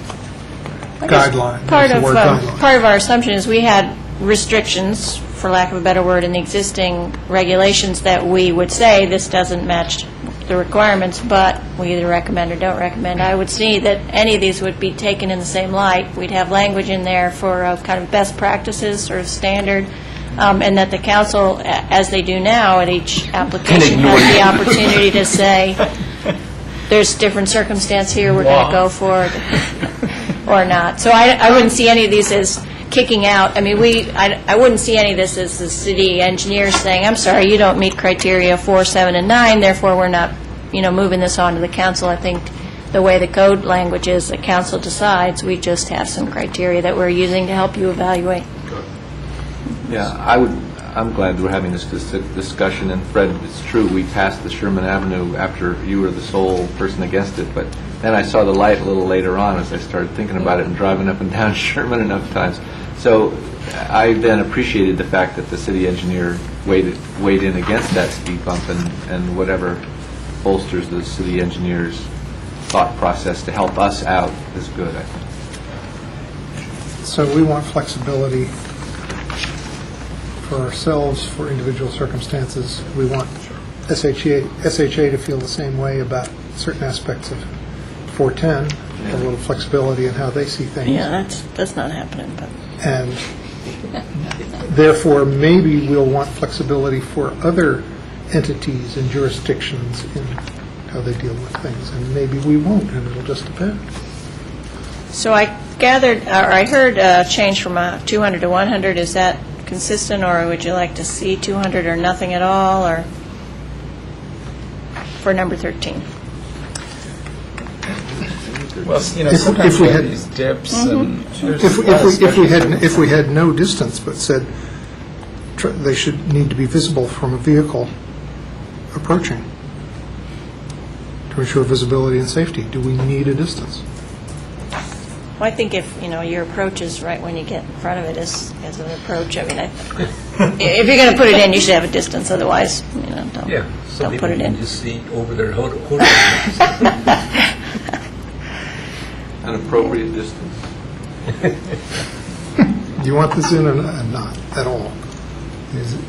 guideline. Part There's of, the word guideline. part of our assumption is we had restrictions, for lack of a better word, in the existing regulations that we would say this doesn't match the requirements, but we either recommend or don't recommend. I would see that any of these would be taken in the same light. We'd have language in there for kind of best practices, sort of standard, and that the council, as they do now at each application, has the opportunity to say, there's different circumstance here, we're going to go for it, or not. So I wouldn't see any of these as kicking out. I mean, I wouldn't see any of this as the city engineer saying, I'm sorry, you don't meet criteria 4, 7, and 9, therefore we're not, moving this on to the council. I think the way the code language is, the council decides, we just have some criteria that we're using to help you evaluate. Yeah, I'm glad we're having this discussion, and Fred, it's true, we passed the Sherman Avenue after you were the sole person against it, but then I saw the light a little later on as I started thinking about it and driving up and down Sherman enough times. So I then appreciated the fact that the city engineer weighed in against that speed bump, and whatever bolsters the city engineer's thought process to help us out is good, I think. So we want flexibility for ourselves, for individual circumstances. We want SHA to feel the same way about certain aspects of 410, a little flexibility in how they see things. Yeah, that's not happening, but... And therefore, maybe we'll want flexibility for other entities and jurisdictions in how they deal with things, and maybe we won't, and it'll just depend. So I heard a change from 200 to 100. Is that consistent, or would you like to see 200 or nothing at all, or for number 13? Well, sometimes if we we have had- these dips, and If we had no distance, but said they should need to be visible from a vehicle approaching to ensure visibility and safety, do we need a distance? Well, I think if, your approach is right when you get in front of it as an approach, I mean, if you're going to put it in, you should have a distance, otherwise, don't put it in. Just see over their hood. An appropriate distance. Do you want this in or not at all? Is it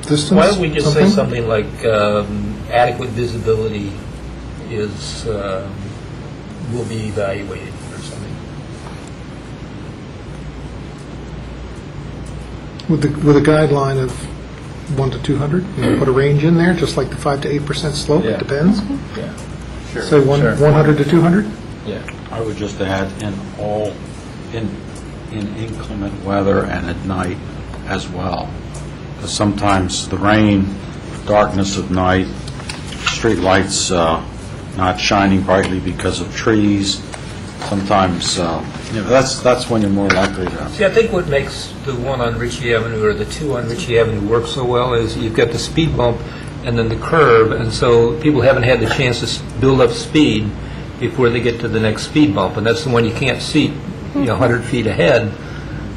distance? Why don't we just say something? something like adequate visibility is, will be evaluated or something? With a guideline of 1 to 200, put a range in there, just like the 5 to 8% slope, Yeah. it depends. yeah, sure. Say 100 to 200? Yeah. I would just add in inclement weather and at night as well. Because sometimes the rain, darkness of night, street lights not shining brightly because of trees, sometimes, that's when you're more likely to... See, I think what makes the one on Ritchie Avenue or the two on Ritchie Avenue work so well is you've got the speed bump and then the curve, and so people haven't had the chance to build up speed before they get to the next speed bump, and that's the one you can't see 100 feet ahead,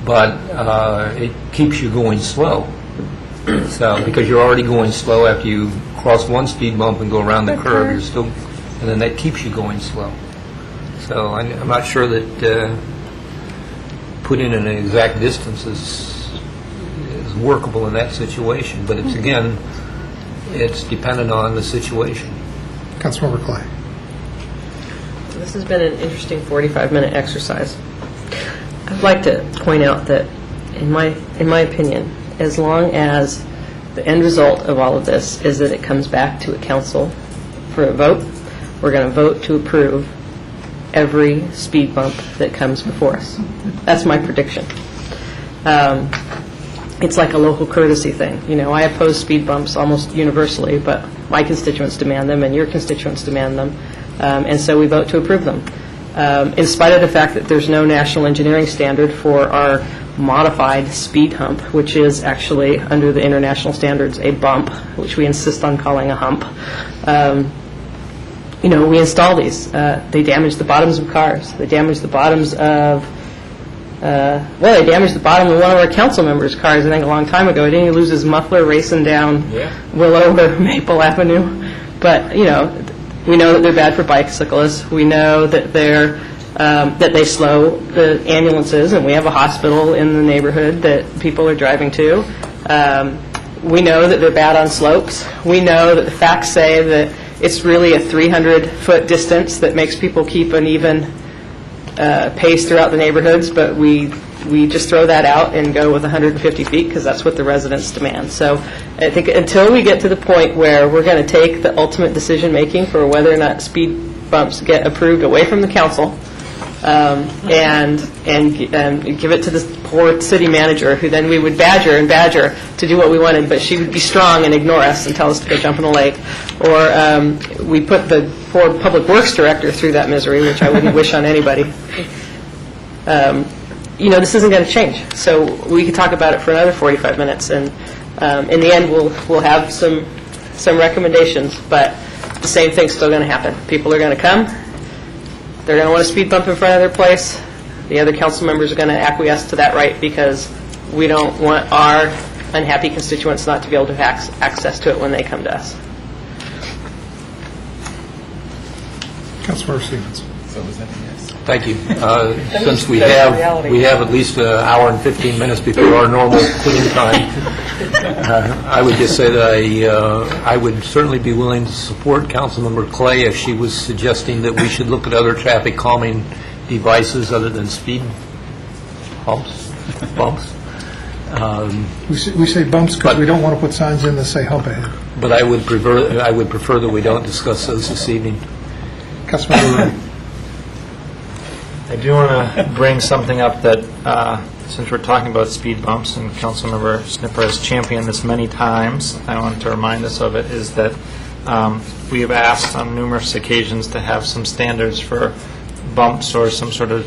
but it keeps you going slow. So, because you're already going slow after you cross one speed bump and go around the curve, you're still, and then that keeps you going slow. So I'm not sure that putting in an exact distance is workable in that situation, but it's, again, it's dependent on the situation. Councilmember Clay. This has been an interesting 45-minute exercise. I'd like to point out that, in my opinion, as long as the end result of all of this is that it comes back to a council for a vote, we're going to vote to approve every speed bump that comes before us. That's my prediction. It's like a local courtesy thing. I oppose speed bumps almost universally, but my constituents demand them and your constituents demand them. And so we vote to approve them. In spite of the fact that there's no national engineering standard for our modified speed hump, which is actually, under the international standards, a bump, which we insist on calling a hump. We install these. They damage the bottoms of cars. They damage the bottoms of, they damaged the bottom of one of our council members' cars, I think, a long time ago. Didn't he lose his muffler racing down Willow or Maple Avenue? But, we know that they're bad for bicyclists. We know that that they slow the ambulances, and we have a hospital in the neighborhood that people are driving to. We know that they're bad on slopes. We know that the facts say that it's really a 300-foot distance that makes people keep an even pace throughout the neighborhoods, but we just throw that out and go with 150 feet because that's what the residents demand. So I think until we get to the point where we're going to take the ultimate decision-making for whether or not speed bumps get approved away from the council, and give it to this poor city manager, who then we would badger to do what we wanted, but she would be strong and ignore us and tell us to go jump in a lake. Or we put the poor public works director through that misery, which I wouldn't wish on anybody. This isn't going to change. So we could talk about it for another 45 minutes, and in the end, we'll have some recommendations, but the same thing's still going to happen. People are going to come. They're going to want a speed bump in front of their place. The other council members are going to acquiesce to that right because we don't want our unhappy constituents not to be able to have access to it when they come to us. Councilmember Stevens. Thank you. Since we have at least an hour and 15 minutes before our normal quitting time, I would just say that I would certainly be willing to support Councilmember Clay if she was suggesting that we should look at other traffic calming devices other than speed bumps. We say bumps because we don't want to put signs in that say hump ahead. But I would prefer that we don't discuss those this evening. Councilmember Rudy. I do want to bring something up that, since we're talking about speed bumps, and Councilmember Snipper has championed this many times, I want to remind us of it, is that we have asked on numerous occasions to have some standards for bumps or some sort of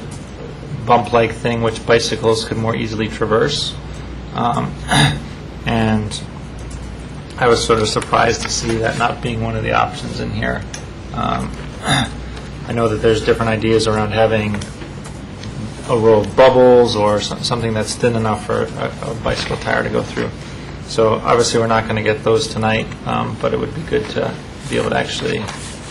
bump-like thing which bicycles could more easily traverse. And I was sort of surprised to see that not being one of the options in here. I know that there's different ideas around having a row of bubbles or something that's thin enough for a bicycle tire to go through. So obviously we're not going to get those tonight, but it would be good to be able to actually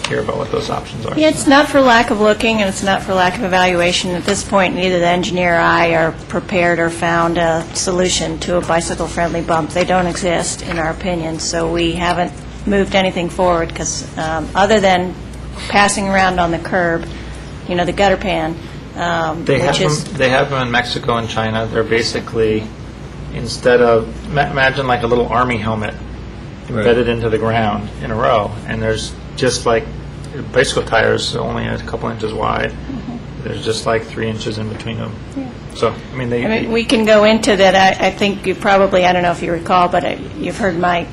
hear about what those options are. Yeah, it's not for lack of looking, and it's not for lack of evaluation. At this point, neither the engineer or I are prepared or found a solution to a bicycle-friendly bump. They don't exist, in our opinion, so we haven't moved anything forward because other than passing around on the curb, the gutter pan. They have them in Mexico and China. They're basically, instead of, imagine like a little army helmet embedded into the ground in a row, and there's just like bicycle tires only a couple inches wide. There's just like 3 inches in between them. Yeah. So, we can go into that. I think you probably, I don't know if you recall, but you've heard my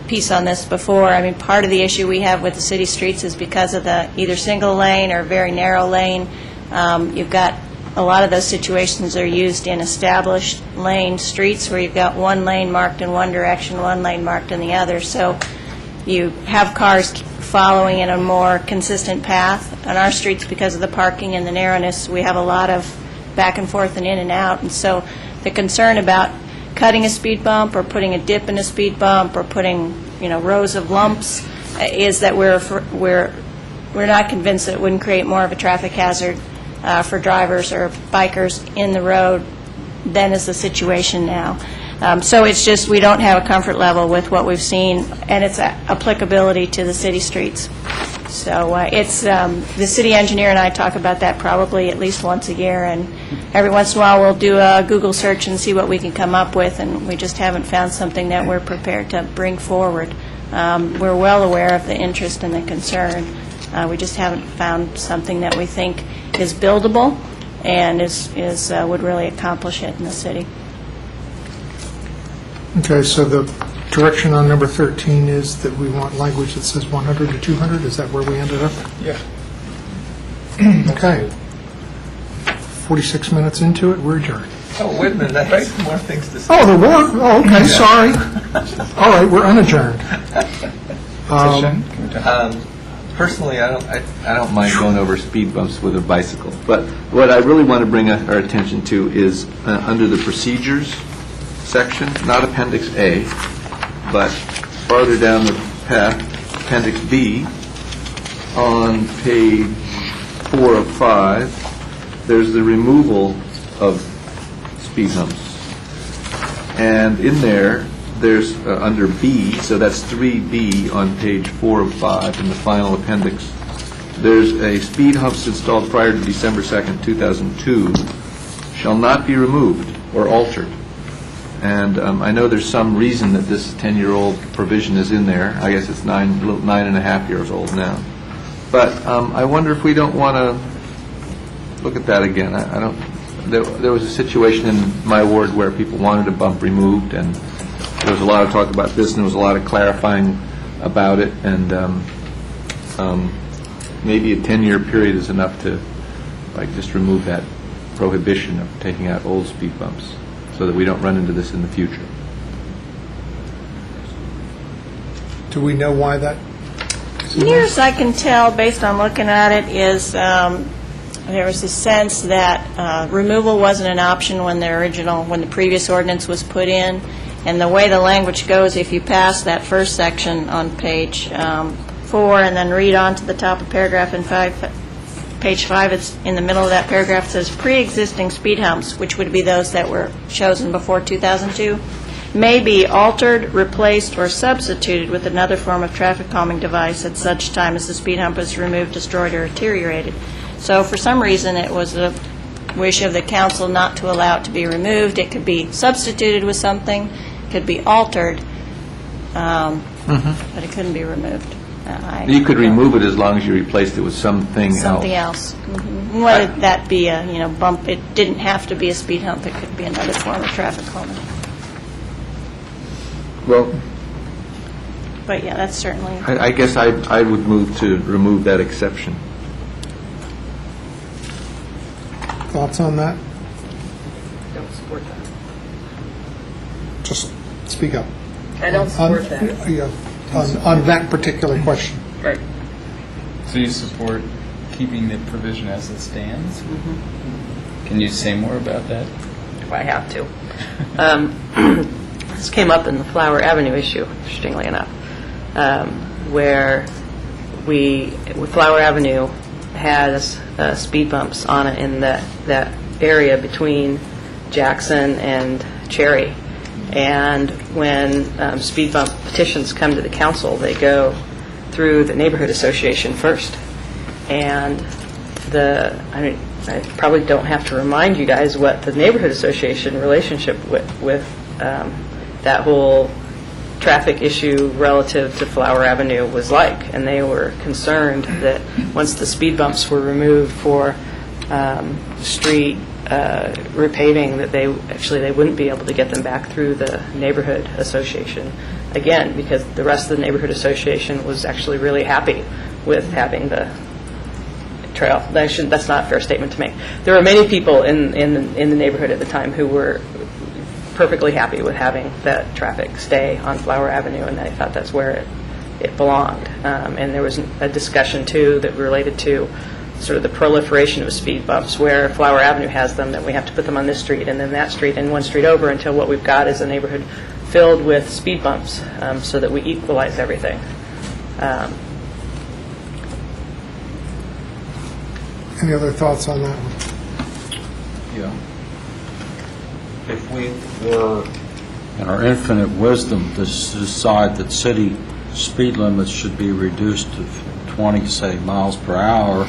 piece on this before. Part of the issue we have with the city streets is because of the either single lane or very narrow lane. You've got a lot of those situations are used in established lane streets where you've got one lane marked in one direction, one lane marked in the other. So you have cars following in a more consistent path. On our streets, because of the parking and the narrowness, we have a lot of back and forth and in and out. And so the concern about cutting a speed bump or putting a dip in a speed bump or putting rows of lumps is that we're not convinced that it wouldn't create more of a traffic hazard for drivers or bikers in the road than is the situation now. So it's just we don't have a comfort level with what we've seen and its applicability to the city streets. So it's the city engineer and I talk about that probably at least once a year, and every once in a while we'll do a Google search and see what we can come up with, and we just haven't found something that we're prepared to bring forward. We're well aware of the interest and the concern. We just haven't found something that we think is buildable and would really accomplish it in the city. Okay, so the direction on number 13 is that we want language that says 100 to 200? Is that where we ended up? Yeah. Okay. 46 minutes into it, we're adjourned. Oh, wait a minute, I have some more things to say. Oh, there were? Oh, okay, sorry. All right, we're unadjourned. Personally, I don't mind going over speed bumps with a bicycle, but what I really want to bring our attention to is under the procedures section, not Appendix A, but farther down the path, Appendix B, on page 4 of 5, there's the removal of speed humps. And in there's under B, so that's 3B on page 4 of 5 in the final appendix, there's a speed humps installed prior to December 2nd, 2002 shall not be removed or altered. And I know there's some reason that this 10-year-old provision is in there. I guess it's 9.5 years old now. But I wonder if we don't want to look at that again. I don't. There was a situation in my ward where people wanted a bump removed, and there was a lot of talk about this, and there was a lot of clarifying about it. And maybe a 10-year period is enough to, like, just remove that prohibition of taking out old speed bumps, so that we don't run into this in the future. Do we know why that? Near as I can tell, based on looking at it, is there was a sense that removal wasn't an option when the previous ordinance was put in. And the way the language goes, if you pass that first section on page 4 and then read on to the top of paragraph in page 5, it's in the middle of that paragraph, it says pre-existing speed humps, which would be those that were chosen before 2002, may be altered, replaced, or substituted with another form of traffic calming device at such time as the speed hump is removed, destroyed, or deteriorated. So for some reason, it was a wish of the council not to allow it to be removed. It could be substituted with something, could be altered, but it couldn't be removed. You could remove it as long as you replaced it with something else. Something else. Mm-hmm. Whether that be a bump, it didn't have to be a speed hump. It could be another form of traffic calming. Well, but yeah, that's certainly. I guess I would move to remove that exception. Thoughts on that? Don't support that. Just speak up. I don't support that. Yeah, on that particular question. Right. So you support keeping the provision as it stands? Can you say more about that? If I have to. This came up in the Flower Avenue issue, interestingly enough, where Flower Avenue has speed bumps on it in that area between Jackson and Cherry. And when speed bump petitions come to the council, they go through the neighborhood association first. And I probably don't have to remind you guys what the neighborhood association relationship with that whole traffic issue relative to Flower Avenue was like. And they were concerned that once the speed bumps were removed for street repaving, that they wouldn't be able to get them back through the neighborhood association again, because the rest of the neighborhood association was actually really happy with having the trail. That's not a fair statement to make. There were many people in the neighborhood at the time who were perfectly happy with having that traffic stay on Flower Avenue, and they thought that's where it belonged. And there was a discussion, too, that related to sort of the proliferation of speed bumps, where Flower Avenue has them, that we have to put them on this street and then that street and one street over, until what we've got is a neighborhood filled with speed bumps, so that we equalize everything. Any other thoughts on that one? Yeah. If we were, in our infinite wisdom, to decide that city speed limits should be reduced to 20, say, miles per hour,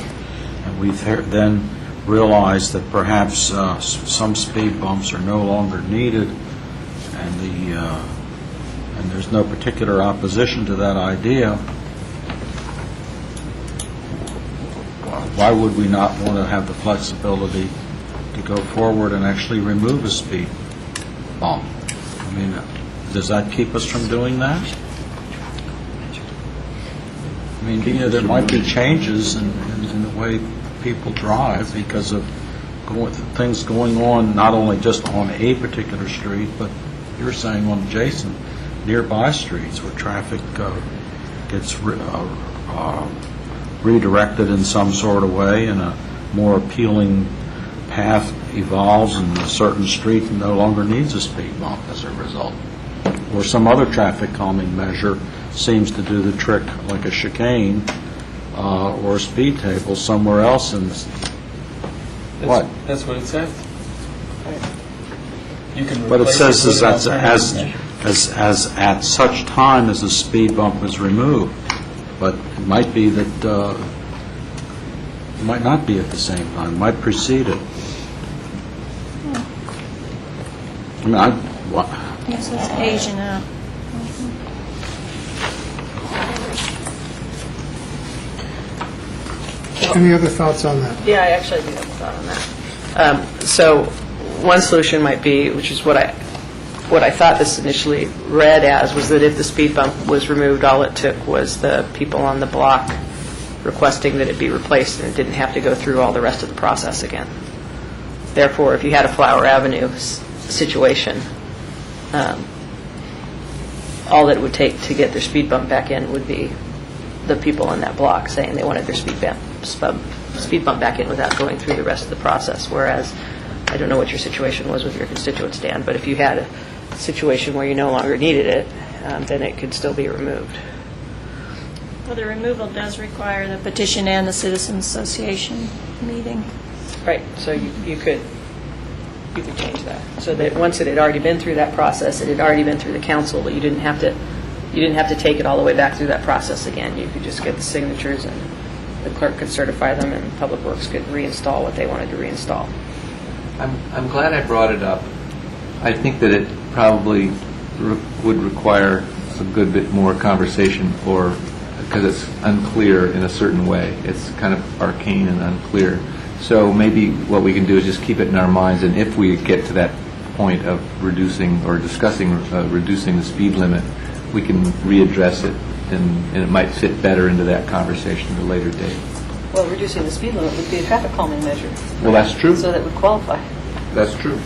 and we've then realized that perhaps some speed bumps are no longer needed, and there's no particular opposition to that idea, why would we not want to have the flexibility to go forward and actually remove a speed bump? I mean, Does that keep us from doing that? I mean, there might be changes in the way people drive because of things going on, not only just on a particular street, but you're saying on adjacent, nearby streets where traffic gets redirected in some sort of way and a more appealing path evolves and a certain street no longer needs a speed bump as a result. Or some other traffic calming measure seems to do the trick, like a chicane or a speed table somewhere else in what? That's what it says. You can But it replace says with as an alternative measure. at such time as a speed bump is removed. But it might be that, it might not be at the same time, it might precede it. I mean, Yes, it's Asian out. Any other thoughts on that? Yeah, I actually do have a thought on that. So one solution might be, which is what I thought this initially read as, was that if the speed bump was removed, all it took was the people on the block requesting that it be replaced, and it didn't have to go through all the rest of the process again. Therefore, if you had a Flower Avenue situation, all that it would take to get their speed bump back in would be the people on that block saying they wanted their speed bump back in without going through the rest of the process. Whereas, I don't know what your situation was with your constituents, Dan, but if you had a situation where you no longer needed it, then it could still be removed. Well, the removal does require the petition and the Citizens Association meeting. Right, so you could change that. So that once it had already been through that process, it had already been through the council, but you didn't have to take it all the way back through that process again. You could just get the signatures and the clerk could certify them and Public Works could reinstall what they wanted to reinstall. I'm glad I brought it up. I think that it probably would require a good bit more conversation, or because it's unclear in a certain way. It's kind of arcane and unclear. So maybe what we can do is just keep it in our minds, and if we get to that point of reducing or discussing reducing the speed limit, we can readdress it, and it might fit better into that conversation at a later date. Well, reducing the speed limit would be a traffic calming measure. Well, that's true. So that would qualify. That's true.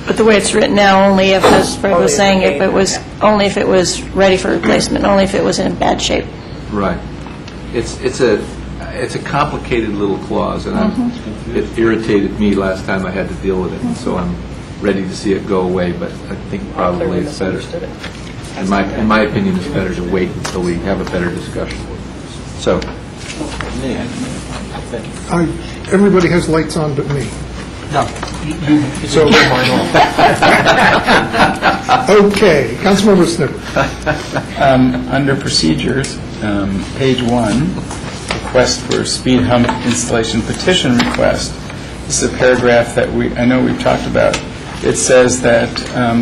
But the way it's written now, only if, as Fred was saying, if it was, only if it was ready for replacement, only if it was in bad shape. Right. It's a complicated little clause, and it irritated me last time I had to deal with it, and so I'm ready to see it go away, but I think probably it's better. In my opinion, it's better to wait until we have a better discussion. So, Everybody has lights on but me. No. So, okay, Councilmember Snipper. Under procedures, page 1, request for speed hump installation petition request. This is a paragraph that I know we've talked about. It says that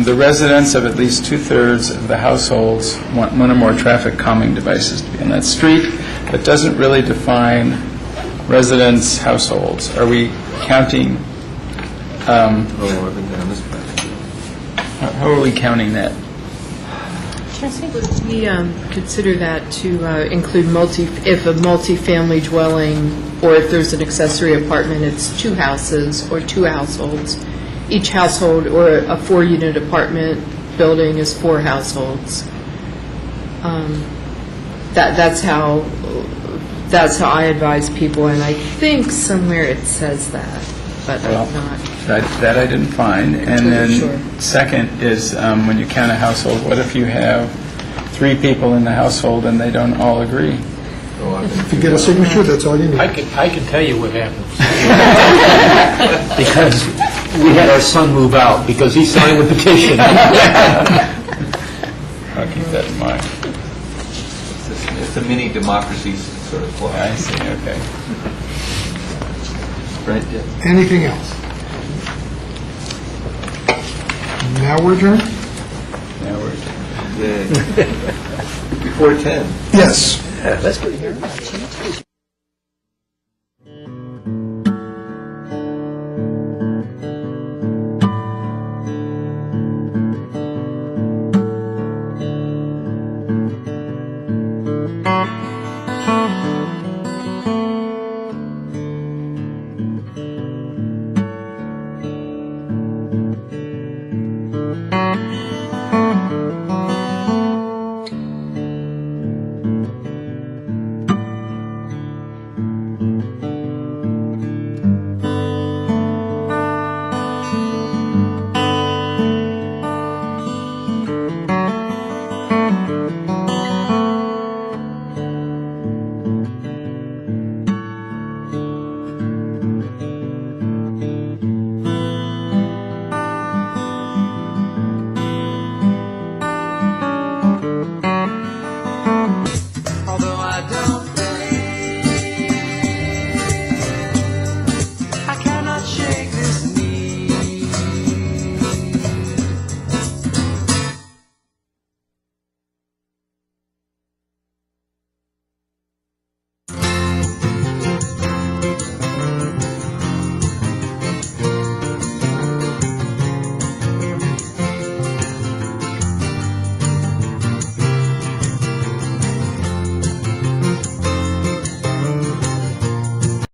the residents of at least 2/3 of the households want one or more traffic calming devices to be on that street, but doesn't really define residents' households. Are we counting? How are we counting that? Would we consider that to include if a multi-family dwelling, or if there's an accessory apartment, it's 2 houses or 2 households. Each household, or a 4-unit apartment building is 4 households. That's how I advise people, and I think somewhere it says that, but I'm not. That I didn't find. And then second is when you count a household, what if you have 3 people in the household and they don't all agree? If you get a signature, that's all you need. I can tell you what happens. Because we had our son move out because he signed the petition. I'll keep that in mind. it's a mini democracy sort of clause. I see, okay. Right, yeah. Anything else? Now we're adjourned? Now we're Before 10. Yes. That's pretty good.